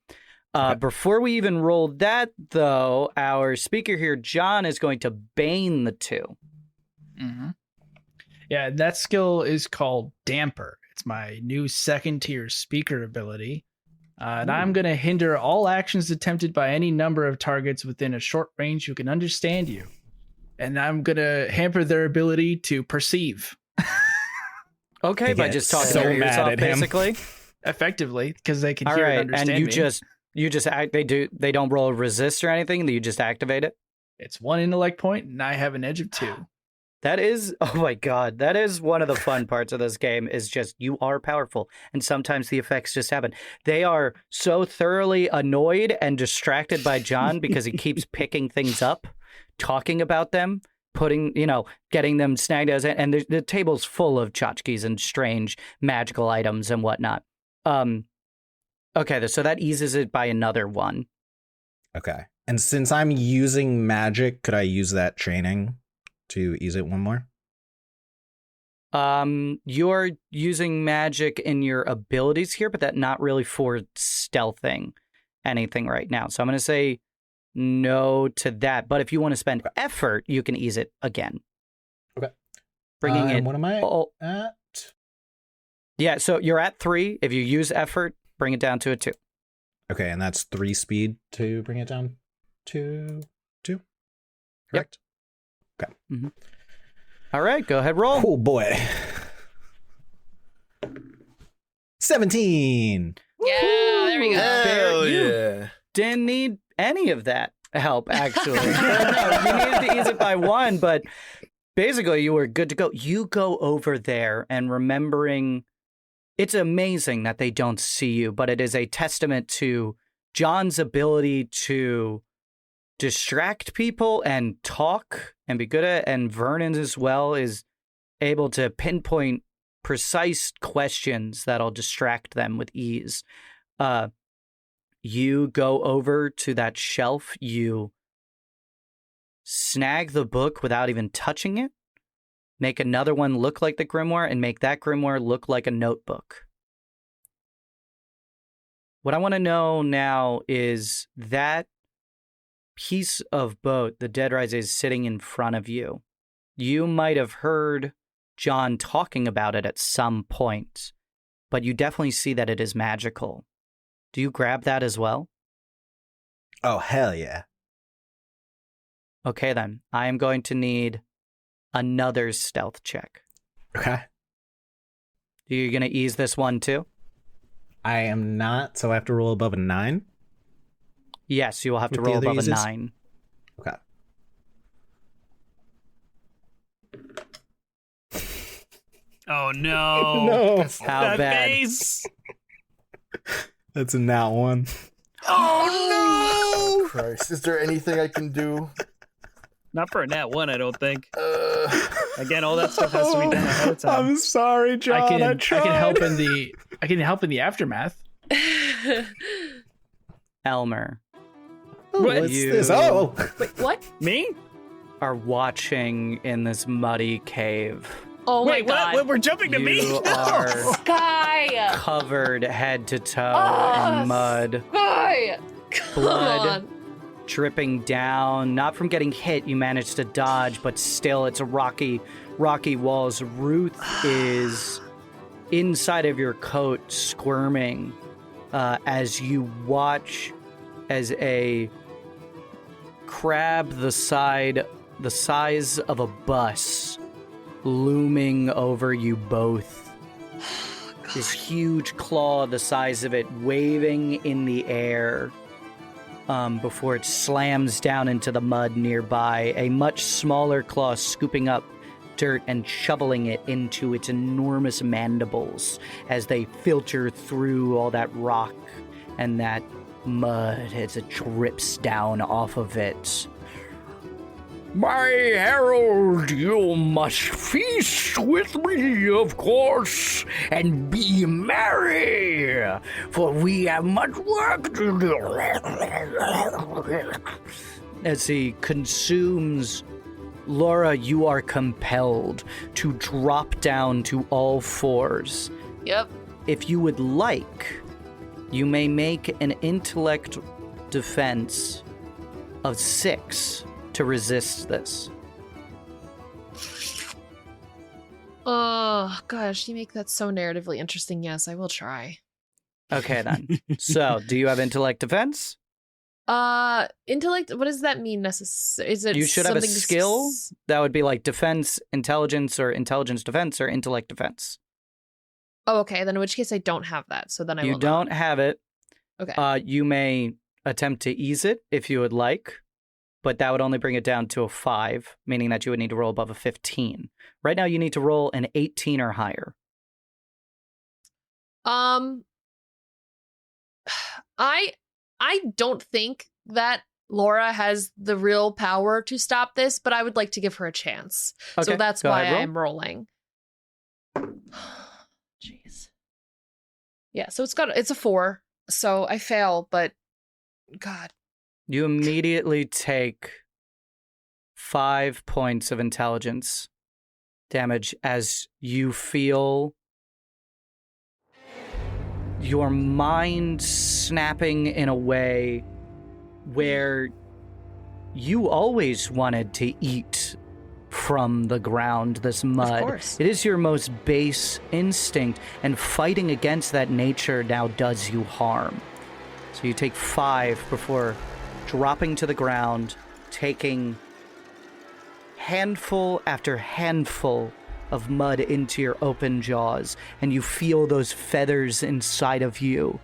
Speaker 10: Before we even roll that, though, our speaker here, John, is going to bane the 2.
Speaker 8: Mm-hmm. Yeah, that skill is called Damper. It's my new 2nd tier speaker ability. And I'm going to hinder all actions attempted by any number of targets within a short range who can understand you. And I'm going to hamper their ability to perceive.
Speaker 10: Okay,
Speaker 9: They
Speaker 10: by
Speaker 9: get
Speaker 10: just talking
Speaker 9: so
Speaker 10: their ears
Speaker 9: mad
Speaker 10: off,
Speaker 9: at him.
Speaker 10: basically.
Speaker 8: Effectively, because they can
Speaker 10: All
Speaker 8: hear
Speaker 10: right,
Speaker 8: and understand
Speaker 10: and you
Speaker 8: me.
Speaker 10: just act. They don't roll resist or anything. You just activate it.
Speaker 8: It's 1 intellect point, and I have an edge of 2.
Speaker 10: That is, oh my god, that is one of the fun parts of this game is just you are powerful. And sometimes the effects just happen. They are so thoroughly annoyed and distracted by John because he keeps picking things up, talking about them, getting them snagged as, and the table's full of tchotchkes and strange magical items and whatnot. Okay, so that eases it by another 1.
Speaker 9: Okay. And since I'm using magic, could I use that training to ease it 1 more?
Speaker 10: You're using magic in your abilities here, but that not really for stealthing anything right now. So I'm going to say no to that. But if you want to spend effort, you can ease it again.
Speaker 9: Okay.
Speaker 10: Bringing it.
Speaker 9: What am I
Speaker 10: Oh,
Speaker 9: at?
Speaker 10: yeah, so you're at 3. If you use effort, bring it down to a 2.
Speaker 9: Okay, and that's 3 speed to bring it down to 2? Correct? Okay.
Speaker 10: Mm-hmm. All right, go ahead, roll.
Speaker 9: Oh boy. 17.
Speaker 5: Yeah, there we go.
Speaker 2: Hell
Speaker 10: You
Speaker 2: yeah.
Speaker 10: didn't need any of that help, actually. No, you needed to ease it by 1, but basically you were good to go. You go over there and remembering, it's amazing that they don't see you, but it is a testament to John's ability to distract people and talk and be good at it, and Vernon as well is able to pinpoint precise questions that'll distract them with ease. You go over to that shelf, you snag the book without even touching it, make another one look like the grimoire, and make that grimoire look like a notebook. What I want to know now is that piece of boat, the Dead Rise, is sitting in front of you. You might have heard John talking about it at some point, but you definitely see that it is magical. Do you grab that as well?
Speaker 9: Oh, hell yeah.
Speaker 10: Okay, then. I am going to need another stealth check.
Speaker 9: Okay.
Speaker 10: You're going to ease this one too?
Speaker 9: I am not, so I have to roll above a 9?
Speaker 10: Yes, you will have to
Speaker 9: With the
Speaker 10: roll
Speaker 9: other
Speaker 10: above
Speaker 9: uses?
Speaker 10: a 9.
Speaker 9: Okay.
Speaker 1: Oh no!
Speaker 9: No.
Speaker 10: How
Speaker 1: that
Speaker 10: bad?
Speaker 1: face!
Speaker 9: That's a nat 1.
Speaker 6: Oh no! Christ, is there anything I can do?
Speaker 1: Not for a nat 1, I don't think. Again, all that stuff has to be done ahead of time.
Speaker 9: I'm sorry, John.
Speaker 8: I
Speaker 9: tried.
Speaker 8: can help in the aftermath.
Speaker 10: Elmer,
Speaker 9: What's
Speaker 10: You-
Speaker 9: this? Oh!
Speaker 5: Wait, what?
Speaker 1: Me?
Speaker 10: are watching in this muddy cave.
Speaker 5: Oh
Speaker 1: Wait,
Speaker 5: my god.
Speaker 1: what? We're jumping to me?
Speaker 10: You are
Speaker 5: Sky!
Speaker 10: covered head to toe
Speaker 5: Ah,
Speaker 10: in mud,
Speaker 5: Sky! Come
Speaker 10: Blood.
Speaker 5: on.
Speaker 10: dripping down. Not from getting hit, you managed to dodge, but still it's a rocky walls. Ruth is inside of your coat, squirming as you watch as a crab the size of a bus looming over you both. This huge claw the size of it waving in the air before it slams down into the mud nearby, a much smaller claw scooping up dirt and shoveling it into its enormous mandibles as they filter through all that rock and that mud as it drips down off of it. My herald, you must feast with me, of course, and be merry, for we have much work to do. As he consumes, Laura, you are compelled to drop down to all fours.
Speaker 5: Yep.
Speaker 10: If you would like, you may make an intellect defense of 6 to resist this.
Speaker 5: Oh gosh, you make that so narratively interesting. Yes, I will try.
Speaker 10: Okay, then. So, do you have intellect defense?
Speaker 5: Intellect. What does that mean? Is it?
Speaker 10: You should have a
Speaker 5: something
Speaker 10: skill that would be like defense, intelligence, or intelligence defense, or intellect defense.
Speaker 5: Oh, okay. Then in which case I don't have that. So then I
Speaker 10: You
Speaker 5: will
Speaker 10: don't have it.
Speaker 5: Okay.
Speaker 10: You may attempt to ease it if you would like, but that would only bring it down to a 5, meaning that you would need to roll above a 15. Right now, you need to roll an 18 or higher.
Speaker 5: I don't think that Laura has the real power to stop this, but I would like to give her a chance.
Speaker 10: Okay,
Speaker 5: So that's
Speaker 10: go
Speaker 5: why
Speaker 10: ahead, roll.
Speaker 5: I'm rolling. Jeez. Yeah, so it's a 4. So I fail, but God.
Speaker 10: You immediately take 5 points of intelligence damage as you feel your mind snapping in a way where you always wanted to eat from the ground, this mud.
Speaker 5: Of course.
Speaker 10: It is your most base instinct, and fighting against that nature now does you harm. So you take 5 before dropping to the ground, taking handful after handful of mud into your open jaws, and you feel those feathers inside of you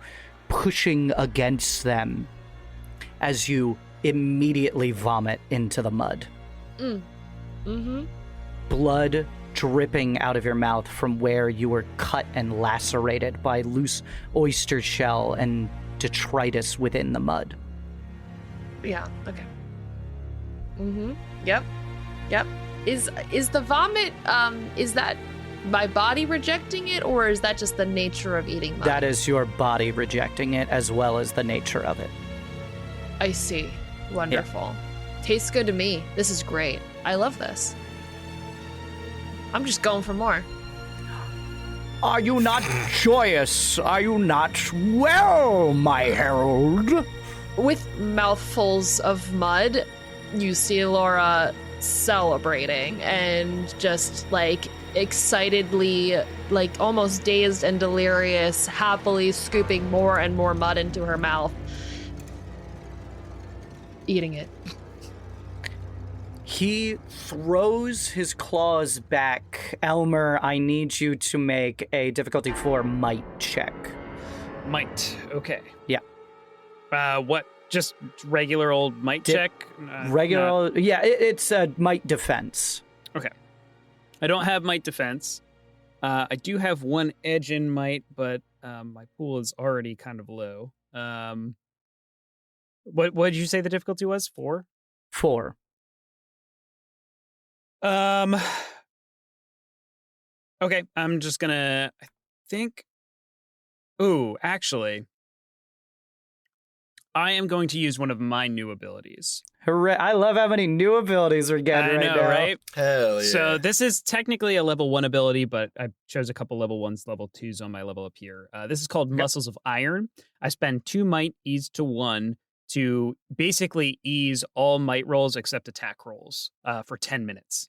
Speaker 10: pushing against them as you immediately vomit into the mud. Blood dripping out of your mouth from where you were cut and lacerated by loose oyster shell and detritus within the mud.
Speaker 5: Yeah, okay. Yep. Is the vomit, is that my body rejecting it, or is that just the nature of eating mud?
Speaker 10: That is your body rejecting it, as well as the nature of it.
Speaker 5: I see. Wonderful. Tastes good to me. This is great. I love this. I'm just going for more.
Speaker 10: Are you not joyous? Are you not well, my herald?
Speaker 5: With mouthfuls of mud, you see Laura celebrating and just like excitedly, like almost dazed and delirious, happily scooping more and more mud into her mouth, eating it.
Speaker 10: He throws his claws back. Elmer, I need you to make a difficulty 4 might check.
Speaker 1: Might. Okay.
Speaker 10: Yeah.
Speaker 1: What? Just regular old might check?
Speaker 10: Regular, yeah, it's a might defense.
Speaker 1: Okay. I don't have might defense. I do have 1 edge in might, but my pool is already kind of low. What did you say the difficulty was? 4?
Speaker 10: 4.
Speaker 1: Okay, I'm just gonna, I think, ooh, actually, I am going to use one of my new abilities.
Speaker 10: Hooray. I love how many new abilities we're getting
Speaker 1: I know,
Speaker 10: now.
Speaker 1: right?
Speaker 6: Hell yeah.
Speaker 1: So this is technically a level 1 ability, but I chose a couple level 1s, level 2s on my level up here. This is called Muscles of Iron. I spend 2 might, ease to 1 to basically ease all might rolls except attack rolls for 10 minutes.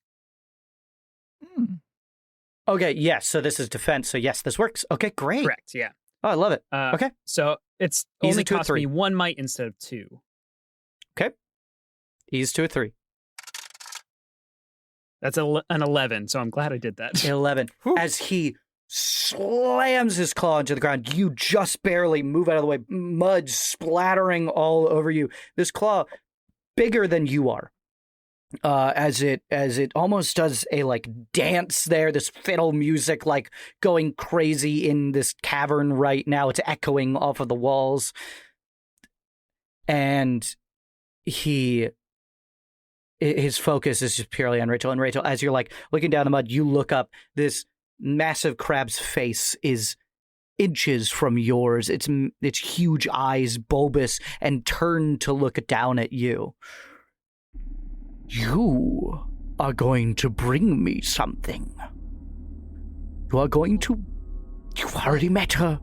Speaker 10: Okay, yes, so this is defense. So yes, this works. Okay, great.
Speaker 1: Correct, yeah.
Speaker 10: Oh, I love it. Okay.
Speaker 1: So it's
Speaker 10: Ease
Speaker 1: only
Speaker 10: it to a
Speaker 1: cost
Speaker 10: 3.
Speaker 1: me 1 might instead of 2.
Speaker 10: Okay. Ease to a 3.
Speaker 1: That's an 11, so I'm glad I did that.
Speaker 10: 11. As he slams his claw into the ground, you just barely move out of the way, mud splattering all over you. This claw, bigger than you are. As it almost does a like dance there, this fiddle music like going crazy in this cavern right now. It's echoing off of the walls. And his focus is just purely on Rachel. And Rachel, as you're like looking down the mud, you look up. This massive crab's face is inches from yours. Its huge eyes bulbous and turned to look down at you. You are going to bring me something. You've already met her.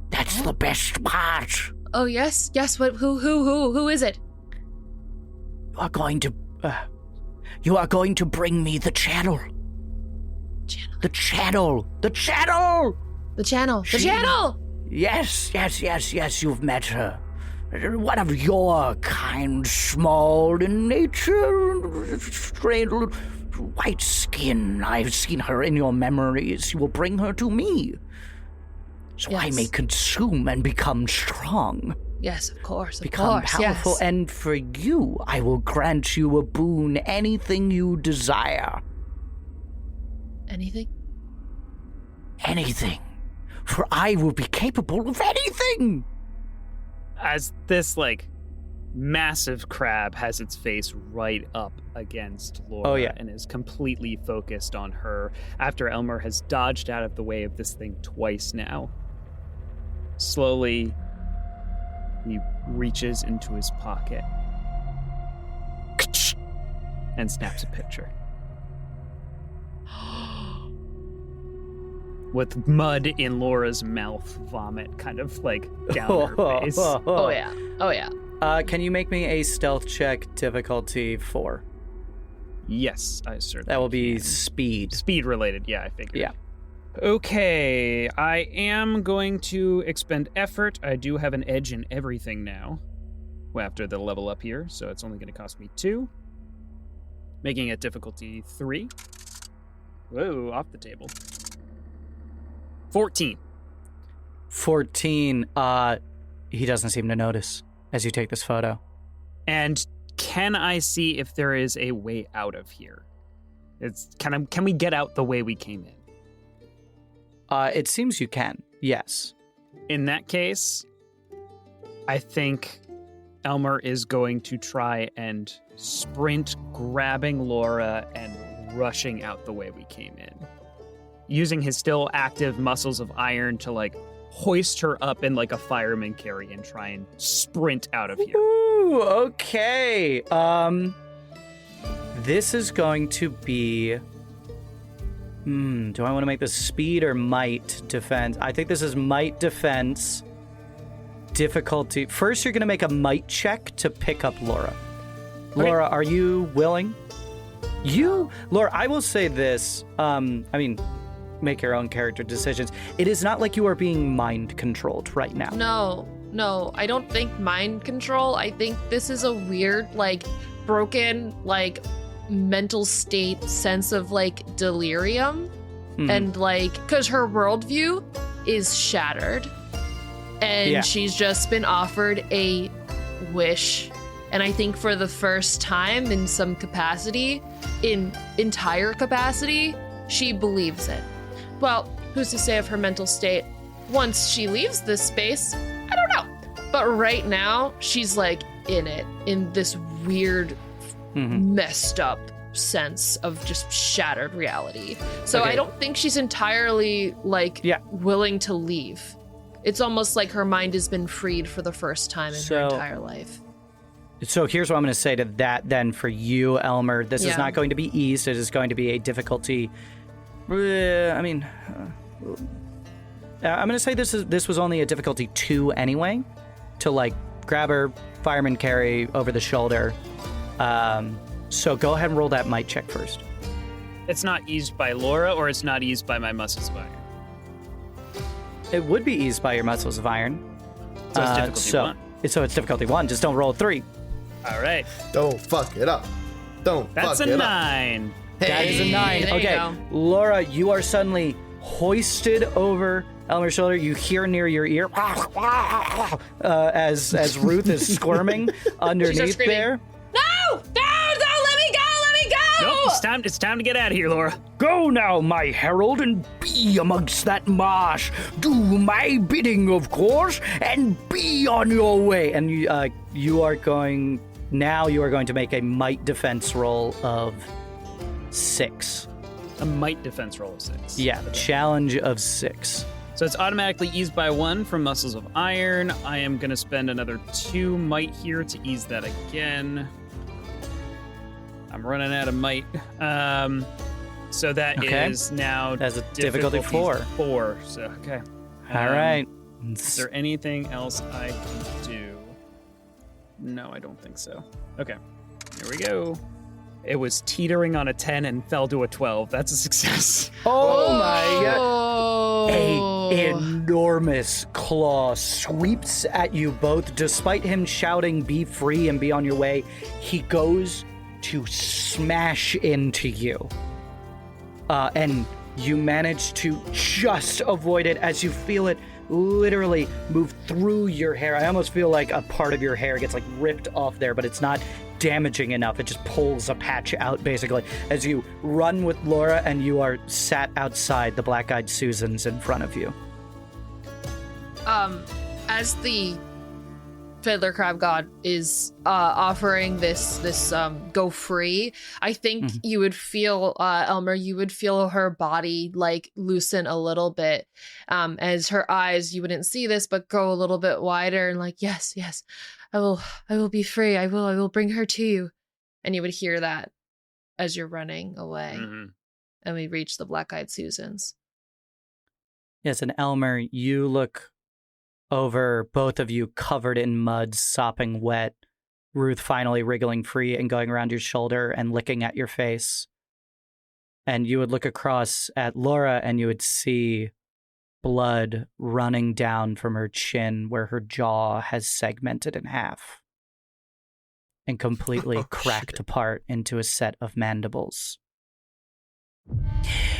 Speaker 10: That's the best part.
Speaker 5: Oh yes. What? Who is it?
Speaker 10: You are going to bring me the channel. The channel. Yes, you've met her. One of your kind, small in nature, strange little white skin. I've seen her in your memories. You will bring her to me, so I may consume and become strong.
Speaker 5: Yes, of course.
Speaker 10: Become powerful,
Speaker 5: yes.
Speaker 10: and for you, I will grant you a boon, anything you desire.
Speaker 5: Anything?
Speaker 10: Anything. For I will be capable of anything.
Speaker 1: As this, like, massive crab has its face right up against Laura and is completely focused on her after Elmer has dodged out of the way of this thing twice now. Slowly, he reaches into his pocket and snaps a picture. With mud in Laura's mouth, vomit kind of like down her face.
Speaker 5: Oh yeah.
Speaker 10: Can you make me a stealth check, difficulty 4?
Speaker 1: Yes, I certainly
Speaker 10: That will be
Speaker 1: can.
Speaker 10: speed.
Speaker 1: Speed related, yeah, I figured.
Speaker 10: Yeah.
Speaker 1: Okay, I am going to expend effort. I do have an edge in everything now. After the level up here, so it's only going to cost me 2. Making it difficulty 3. Whoa, off the table. 14.
Speaker 10: 14. He doesn't seem to notice as you take this photo.
Speaker 1: And can I see if there is a way out of here? Can we get out the way we came in?
Speaker 10: It seems you can. Yes.
Speaker 1: In that case, I think Elmer is going to try and sprint, grabbing Laura and rushing out the way we came in. Using his still active muscles of iron to like hoist her up in like a fireman carry and try and sprint out of here.
Speaker 10: Ooh, okay. This is going to be Do I want to make this speed or might defense? I think this is might defense. Difficulty. First, you're going to make a might check to pick up Laura.
Speaker 1: Okay.
Speaker 10: Laura, are you willing? Laura, I will say this. Make your own character decisions. It is not like you are being mind controlled right now.
Speaker 5: No, I don't think mind control. I think this is a weird, broken, mental state sense of, delirium. And, because her worldview is shattered. And she's just been offered a wish. And I think for the first time in some capacity, in entire capacity, she believes it. Well, who's to say of her mental state? Once she leaves this space, I don't know. But right now, she's in it, in this weird, messed up sense of just shattered reality. So I don't think she's entirely willing to leave. It's almost like her mind has been freed for the first time in her entire life.
Speaker 10: So here's what I'm going to say to that then for you, Elmer. This is not going to be eased. It is going to be a difficulty. I'm going to say this was only a difficulty 2 anyway, to grab her fireman carry over the shoulder. So go ahead and roll that might check first.
Speaker 1: It's not eased by Laura, or it's not eased by my muscles of iron?
Speaker 10: It would be eased by your muscles of iron.
Speaker 1: So it's difficulty 1.
Speaker 10: So it's difficulty 1. Just don't roll 3.
Speaker 1: All right.
Speaker 6: Don't fuck it up.
Speaker 1: That's a 9.
Speaker 10: That is a 9.
Speaker 5: There you
Speaker 10: Okay,
Speaker 5: go.
Speaker 10: Laura, you are suddenly hoisted over Elmer's shoulder. You hear near your ear as Ruth is squirming underneath
Speaker 5: screaming.
Speaker 10: there.
Speaker 5: No, let me go.
Speaker 1: Nope, it's time to get out of here, Laura.
Speaker 10: Go now, my herald, and be amongst that marsh. Do my bidding, of course, and be on your way. And you are going to make a might defense roll of 6.
Speaker 1: A might defense roll of 6.
Speaker 10: Yeah, challenge of 6.
Speaker 1: So it's automatically eased by 1 from muscles of iron. I am going to spend another 2 might here to ease that again. I'm running out of might. So that is now
Speaker 10: That's a difficulty 4.
Speaker 1: 4. So, okay.
Speaker 10: All right.
Speaker 1: Is there anything else I can do? No, I don't think so. Okay. Here we go. It was teetering on a 10 and fell to a 12. That's a success.
Speaker 10: Oh my god. An enormous claw sweeps at you both. Despite him shouting, be free and be on your way, he goes to smash into you. And you manage to just avoid it as you feel it literally move through your hair. I almost feel like a part of your hair gets ripped off there, but it's not damaging enough. It just pulls a patch out basically as you run with Laura and you are sat outside the Black-Eyed Susans in front of you.
Speaker 5: As the Fiddler Crab God is offering this go free, I think you would feel, Elmer, you would feel her body loosen a little bit as her eyes, you wouldn't see this, but go a little bit wider and yes, I will be free. I will bring her to you. And you would hear that as you're running away. And we reach the Black-Eyed Susans.
Speaker 10: Yes, and Elmer, you look over, both of you covered in mud, sopping wet. Ruth finally wriggling free and going around your shoulder and licking at your face. And you would look across at Laura and you would see blood running down from her chin where her jaw has segmented in half and completely cracked apart into a set of mandibles.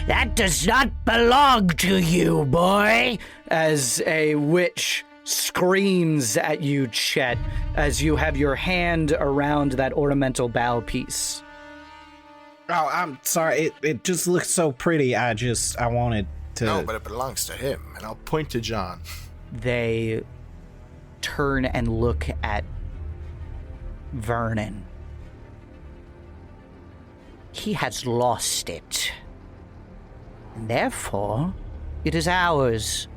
Speaker 10: That does not belong to you, boy! As a witch screams at you, Chet, as you have your hand around that ornamental bow piece.
Speaker 9: Oh, I'm sorry. It just looks so pretty. I wanted to...
Speaker 6: No, but it belongs to him, and I'll point to John.
Speaker 10: They turn and look at Vernon. He has lost it. Therefore, it is ours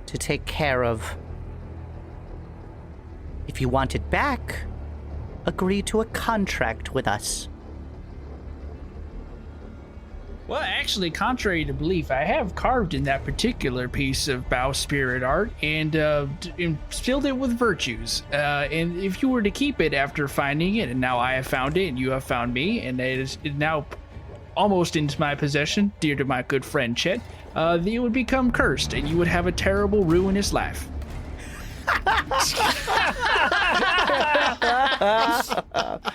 Speaker 10: to take care of. If you want it back, agree to a contract with us.
Speaker 8: Well, actually, contrary to belief, I have carved in that particular piece of bowsprit art and filled it with virtues. And if you were to keep it after finding it, and now I have found it, and you have found me, and it is now almost into my possession, dear to my good friend Chet, it would become cursed, and you would have a terrible, ruinous life.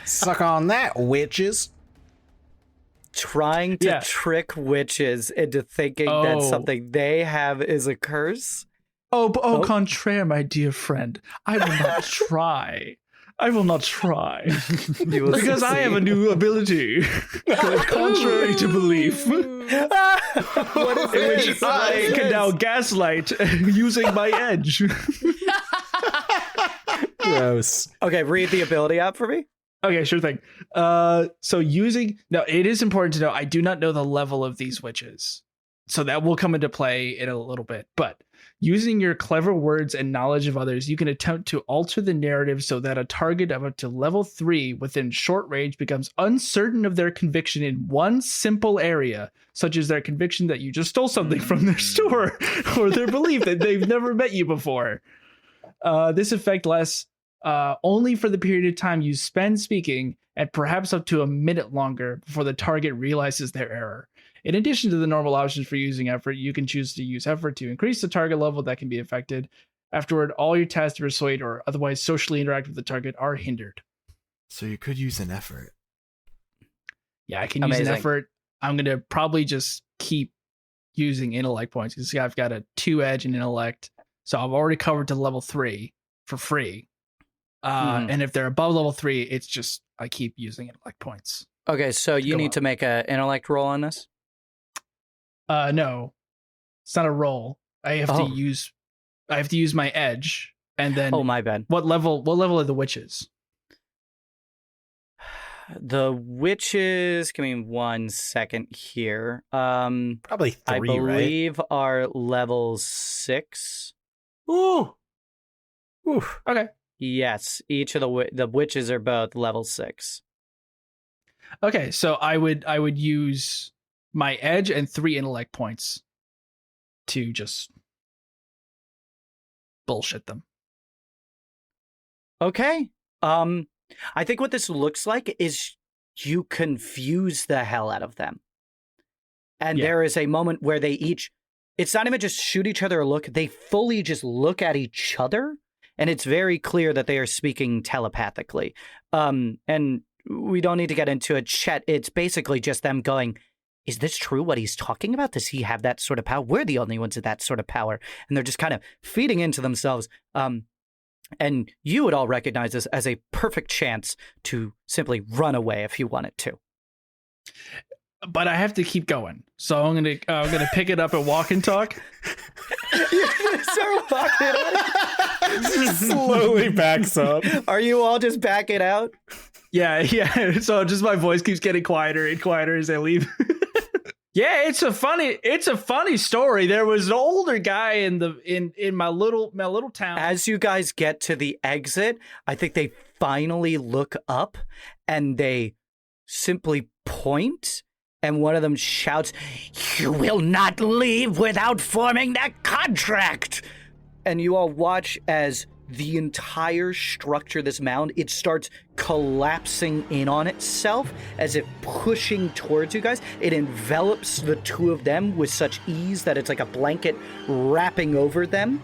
Speaker 9: Suck on that, witches.
Speaker 10: Trying to trick witches into thinking that something they have is a curse?
Speaker 8: Au contraire, my dear friend. I will not try. I will not try. Because I have a new ability. Contrary to belief.
Speaker 10: What is
Speaker 8: in which I can now gaslight using my edge.
Speaker 9: Gross.
Speaker 10: Okay, read the ability out for me.
Speaker 8: Okay, sure thing. It is important to know, I do not know the level of these witches. So that will come into play in a little bit. But using your clever words and knowledge of others, you can attempt to alter the narrative so that a target of up to level 3 within short range becomes uncertain of their conviction in one simple area, such as their conviction that you just stole something from their store, or their belief that they've never met you before. This effect lasts only for the period of time you spend speaking, and perhaps up to a minute longer before the target realizes their error. In addition to the normal options for using effort, you can choose to use effort to increase the target level that can be affected. Afterward, all your tasks to persuade or otherwise socially interact with the target are hindered.
Speaker 11: So you could use an effort.
Speaker 8: Yeah, I can use an effort. I'm going to probably just keep using intellect points. You see, I've got a 2 edge in intellect, so I've already covered to level 3 for free. And if they're above level 3, it's just I keep using intellect points.
Speaker 10: Okay, so you need to make an intellect roll on this?
Speaker 8: No, it's not a roll. I have to use my edge, and then.
Speaker 10: Oh, my bad.
Speaker 8: What level are the witches?
Speaker 10: The witches. Give me 1 second here.
Speaker 9: Probably 3.
Speaker 10: I believe are level 6.
Speaker 8: Ooh. Okay.
Speaker 10: Yes, each of the witches are both level 6.
Speaker 8: Okay, so I would use my edge and 3 intellect points to just bullshit them.
Speaker 10: Okay. I think what this looks like is you confuse the hell out of them. And there is a moment where they each, it's not even just shoot each other a look, they fully just look at each other, and it's very clear that they are speaking telepathically. And we don't need to get into a chat. It's basically just them going, is this true what he's talking about? Does he have that sort of power? We're the only ones with that sort of power. And they're just kind of feeding into themselves. And you would all recognize this as a perfect chance to simply run away if you wanted to.
Speaker 8: But I have to keep going. So I'm gonna pick it up and walk and talk.
Speaker 10: You're gonna start walking out?
Speaker 9: Slowly backs up.
Speaker 10: Are you all just backing out?
Speaker 8: Yeah. So just my voice keeps getting quieter and quieter as I leave. Yeah, it's a funny story. There was an older guy in my little town.
Speaker 10: As you guys get to the exit, I think they finally look up and they simply point, and one of them shouts, "You will not leave without forming that contract!" And you all watch as the entire structure, this mound, it starts collapsing in on itself as if pushing towards you guys. It envelops the two of them with such ease that it's like a blanket wrapping over them.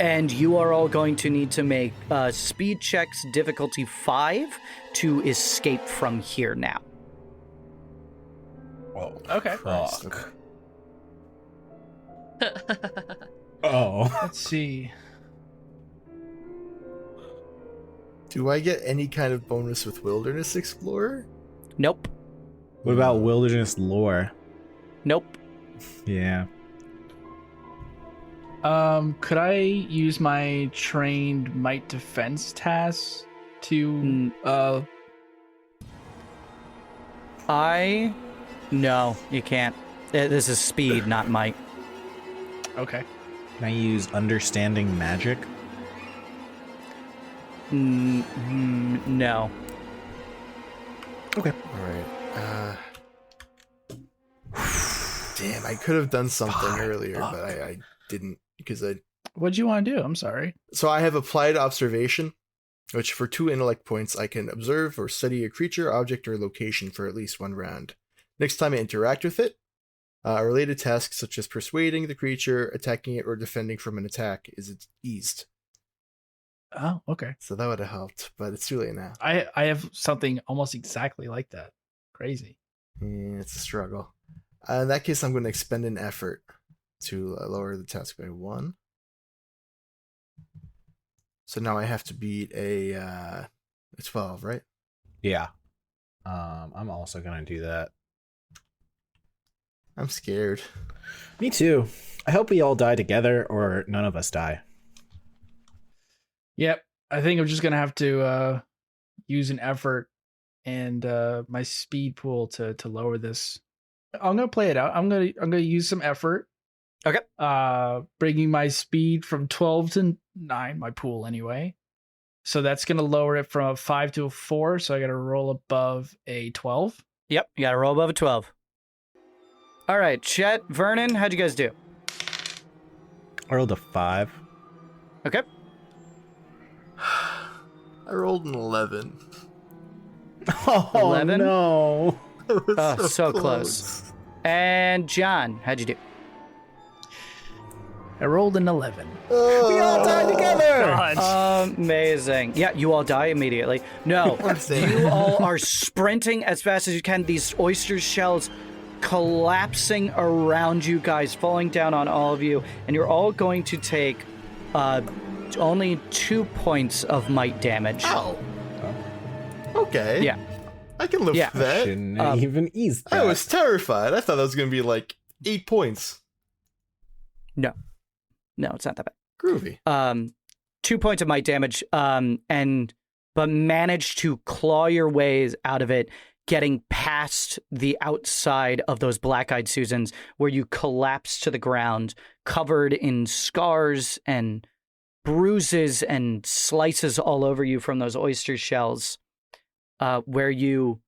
Speaker 10: And you are all going to need to make speed checks, difficulty 5, to escape from here now.
Speaker 9: Whoa.
Speaker 8: Okay.
Speaker 9: Fuck. Oh.
Speaker 8: Let's see.
Speaker 11: Do I get any kind of bonus with Wilderness Explorer?
Speaker 10: Nope.
Speaker 9: What about wilderness lore?
Speaker 10: Nope.
Speaker 9: Yeah.
Speaker 8: Could I use my trained might defense task to
Speaker 10: No, you can't. This is speed, not might.
Speaker 8: Okay.
Speaker 9: Can I use understanding magic?
Speaker 10: No.
Speaker 9: Okay.
Speaker 11: All right. Damn, I could have done something
Speaker 9: Fuck.
Speaker 11: earlier, but I didn't because I.
Speaker 8: What'd you want to do? I'm sorry.
Speaker 11: So I have applied observation, which for 2 intellect points I can observe or study a creature, object, or location for at least 1 round. Next time I interact with it, a related task such as persuading the creature, attacking it, or defending from an attack is eased.
Speaker 8: Oh, okay.
Speaker 11: So that would have helped, but it's too late now.
Speaker 8: I have something almost exactly like that. Crazy.
Speaker 11: Yeah, it's a struggle. In that case, I'm going to expend an effort to lower the task by 1. So now I have to beat a 12, right?
Speaker 9: Yeah. I'm also gonna do that.
Speaker 11: I'm scared.
Speaker 9: Me too. I hope we all die together or none of us die.
Speaker 8: Yep. I think I'm just gonna have to use an effort and my speed pool to lower this. I'm gonna play it out. I'm gonna use some effort.
Speaker 10: Okay.
Speaker 8: Bringing my speed from 12 to 9, my pool anyway. So that's gonna lower it from a 5 to a 4. So I gotta roll above a 12.
Speaker 10: Yep, you gotta roll above a 12. All right, Chet, Vernon, how'd you guys do?
Speaker 9: I rolled a 5.
Speaker 10: Okay.
Speaker 11: I rolled an 11.
Speaker 9: Oh
Speaker 10: 11?
Speaker 9: no!
Speaker 11: That was
Speaker 10: Oh, so close. And John, how'd you do?
Speaker 8: I rolled an 11.
Speaker 9: We all died together.
Speaker 1: God.
Speaker 10: Amazing. Yeah, you all die immediately. No, you all are sprinting as fast as you can. These oyster shells collapsing around you guys, falling down on all of you, and you're all going to take only 2 points of might damage.
Speaker 11: Ow. Okay.
Speaker 10: Yeah.
Speaker 11: I can live
Speaker 10: Yeah.
Speaker 11: with that.
Speaker 9: Shouldn't even ease that.
Speaker 11: I was terrified. I thought that was going to be like 8 points.
Speaker 10: No, it's not that bad.
Speaker 11: Groovy.
Speaker 10: 2 points of might damage, but manage to claw your ways out of it, getting past the outside of those black-eyed Susans, where you collapse to the ground, covered in scars and bruises and slices all over you from those oyster shells, where you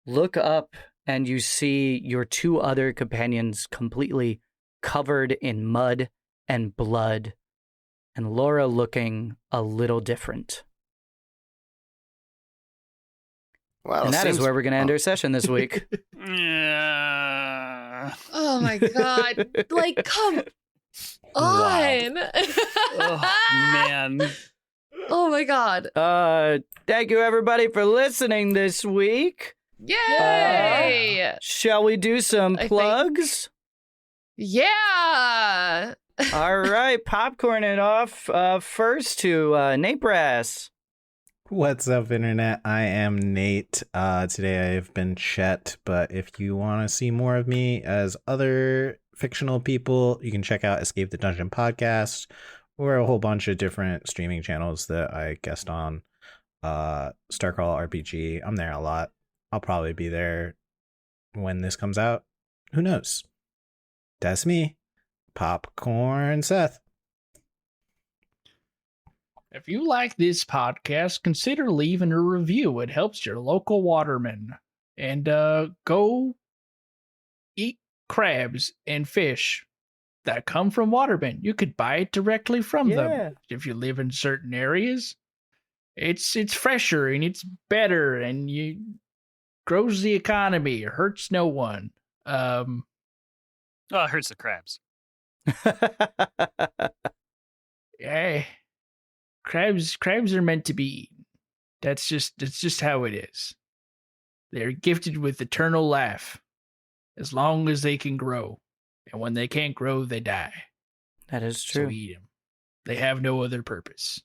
Speaker 10: look up and you see your 2 other companions completely covered in mud and blood, and Laura looking a little different.
Speaker 11: Wow,
Speaker 10: And that is
Speaker 11: seems-
Speaker 10: where we're going to end our session this week.
Speaker 5: Oh my god. Like, come on.
Speaker 1: Oh, man.
Speaker 5: Oh my god.
Speaker 10: Thank you, everybody, for listening this week.
Speaker 5: Yay!
Speaker 10: Shall we do some
Speaker 5: I think-
Speaker 10: plugs?
Speaker 5: Yeah!
Speaker 10: All right, popcorn it off first to Nate Brass.
Speaker 9: What's up, internet? I am Nate. Today I've been Chet, but if you want to see more of me as other fictional people, you can check out Escape the Dungeon podcast or a whole bunch of different streaming channels that I guest on. Starcrawl RPG. I'm there a lot. I'll probably be there when this comes out. Who knows? That's me. Popcorn Seth.
Speaker 8: If you like this podcast, consider leaving a review. It helps your local waterman. And go eat crabs and fish that come from watermen. You could buy it directly from them. If you live in certain areas, it's fresher and it's better and you grows the economy. It hurts no one.
Speaker 1: Oh, it hurts the crabs.
Speaker 8: Hey, crabs are meant to be eaten. That's just how it is. They're gifted with eternal life as long as they can grow. And when they can't grow, they die.
Speaker 10: That is
Speaker 8: So
Speaker 10: true.
Speaker 8: eat them. They have no other purpose.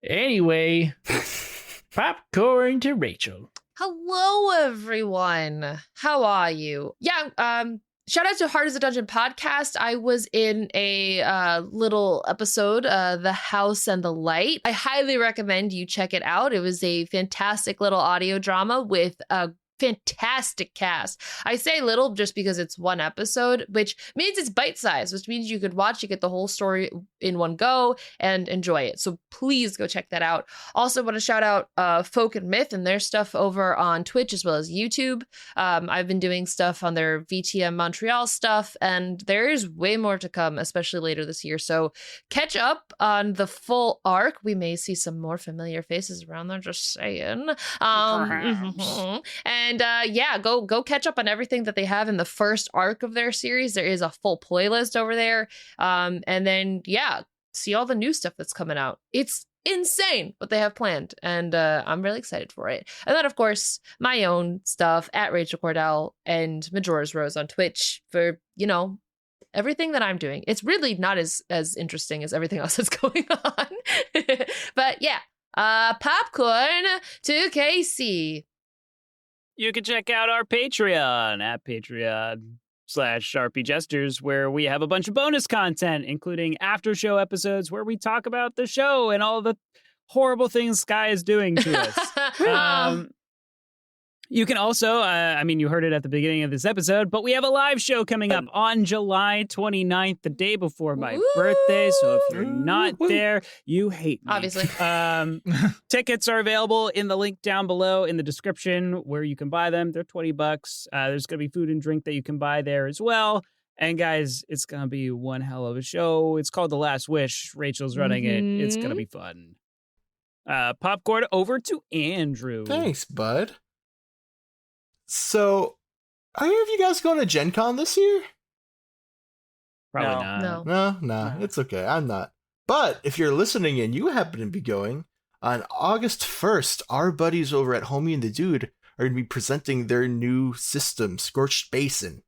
Speaker 8: Anyway, popcorn to Rachel.
Speaker 5: Hello, everyone. How are you? Yeah, shout out to Hard as a Dungeon podcast. I was in a little episode, The House and the Light. I highly recommend you check it out. It was a fantastic little audio drama with a fantastic cast. I say little just because it's one episode, which means it's bite-sized, which means you could watch, you get the whole story in one go and enjoy it. So please go check that out. Also want to shout out Folk and Myth and their stuff over on Twitch as well as YouTube. I've been doing stuff on their VTM Montreal stuff, and there is way more to come, especially later this year. So catch up on the full arc. We may see some more familiar faces around there, just saying. And yeah, go catch up on everything that they have in the first arc of their series. There is a full playlist over there. And then, yeah, see all the new stuff that's coming out. It's insane what they have planned. And I'm really excited for it. And then, of course, my own stuff at Rachel Kordell and Majora's Rose on Twitch for, you know, everything that I'm doing. It's really not as interesting as everything else that's going on. But yeah, popcorn to Casey.
Speaker 1: You can check out our Patreon at Patreon.com/RPGesters, where we have a bunch of bonus content, including after show episodes where we talk about the show and all the horrible things Sky is doing to us. You can also, I mean, you heard it at the beginning of this episode, but we have a live show coming up on July 29th, the day before my birthday. So if you're not there, you hate me.
Speaker 5: Obviously.
Speaker 1: Tickets are available in the link down below in the description where you can buy them. They're $20. There's going to be food and drink that you can buy there as well. And guys, it's going to be one hell of a show. It's called The Last Wish. Rachel's running it. It's going to be fun. Popcorn, over to Andrew.
Speaker 11: Thanks, bud. So, are any of you guys going to Gen Con this year?
Speaker 1: Probably not.
Speaker 11: No, it's okay. I'm not. But if you're listening and you happen to be going, on August 1st, our buddies over at Homie and the Dude are going to be presenting their new system, Scorched Basin,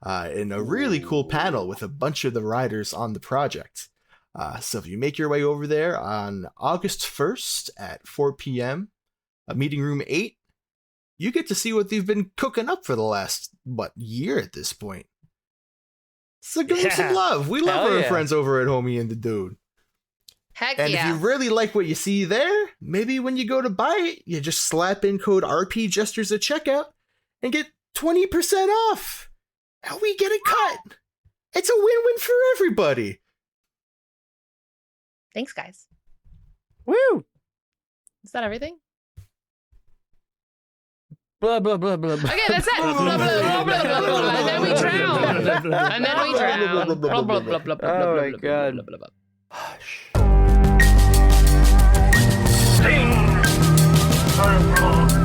Speaker 11: in a really cool panel with a bunch of the riders on the project. So if you make your way over there on August 1st at 4 p.m., meeting room 8, you get to see what they've been cooking up for the last, year at this point. So give them some love. We love our friends over at Homie and the Dude.
Speaker 5: Heck
Speaker 11: and if you really like what you see there, maybe when you go to buy it, you just slap in code RPGesters at checkout and get 20% off. And we get a cut. It's a win-win for everybody.
Speaker 5: Thanks, guys.
Speaker 10: Woo!
Speaker 5: Is that everything?
Speaker 10: Blah, blah, blah, blah, blah.
Speaker 5: Okay, that's it. Blah, blah, blah, blah, blah, blah. And then we drown. And then we drown. Blah, blah, blah, blah, blah,
Speaker 10: Oh my
Speaker 5: blah,
Speaker 10: God.
Speaker 5: blah, blah, blah.
Speaker 7: Sting! Purple.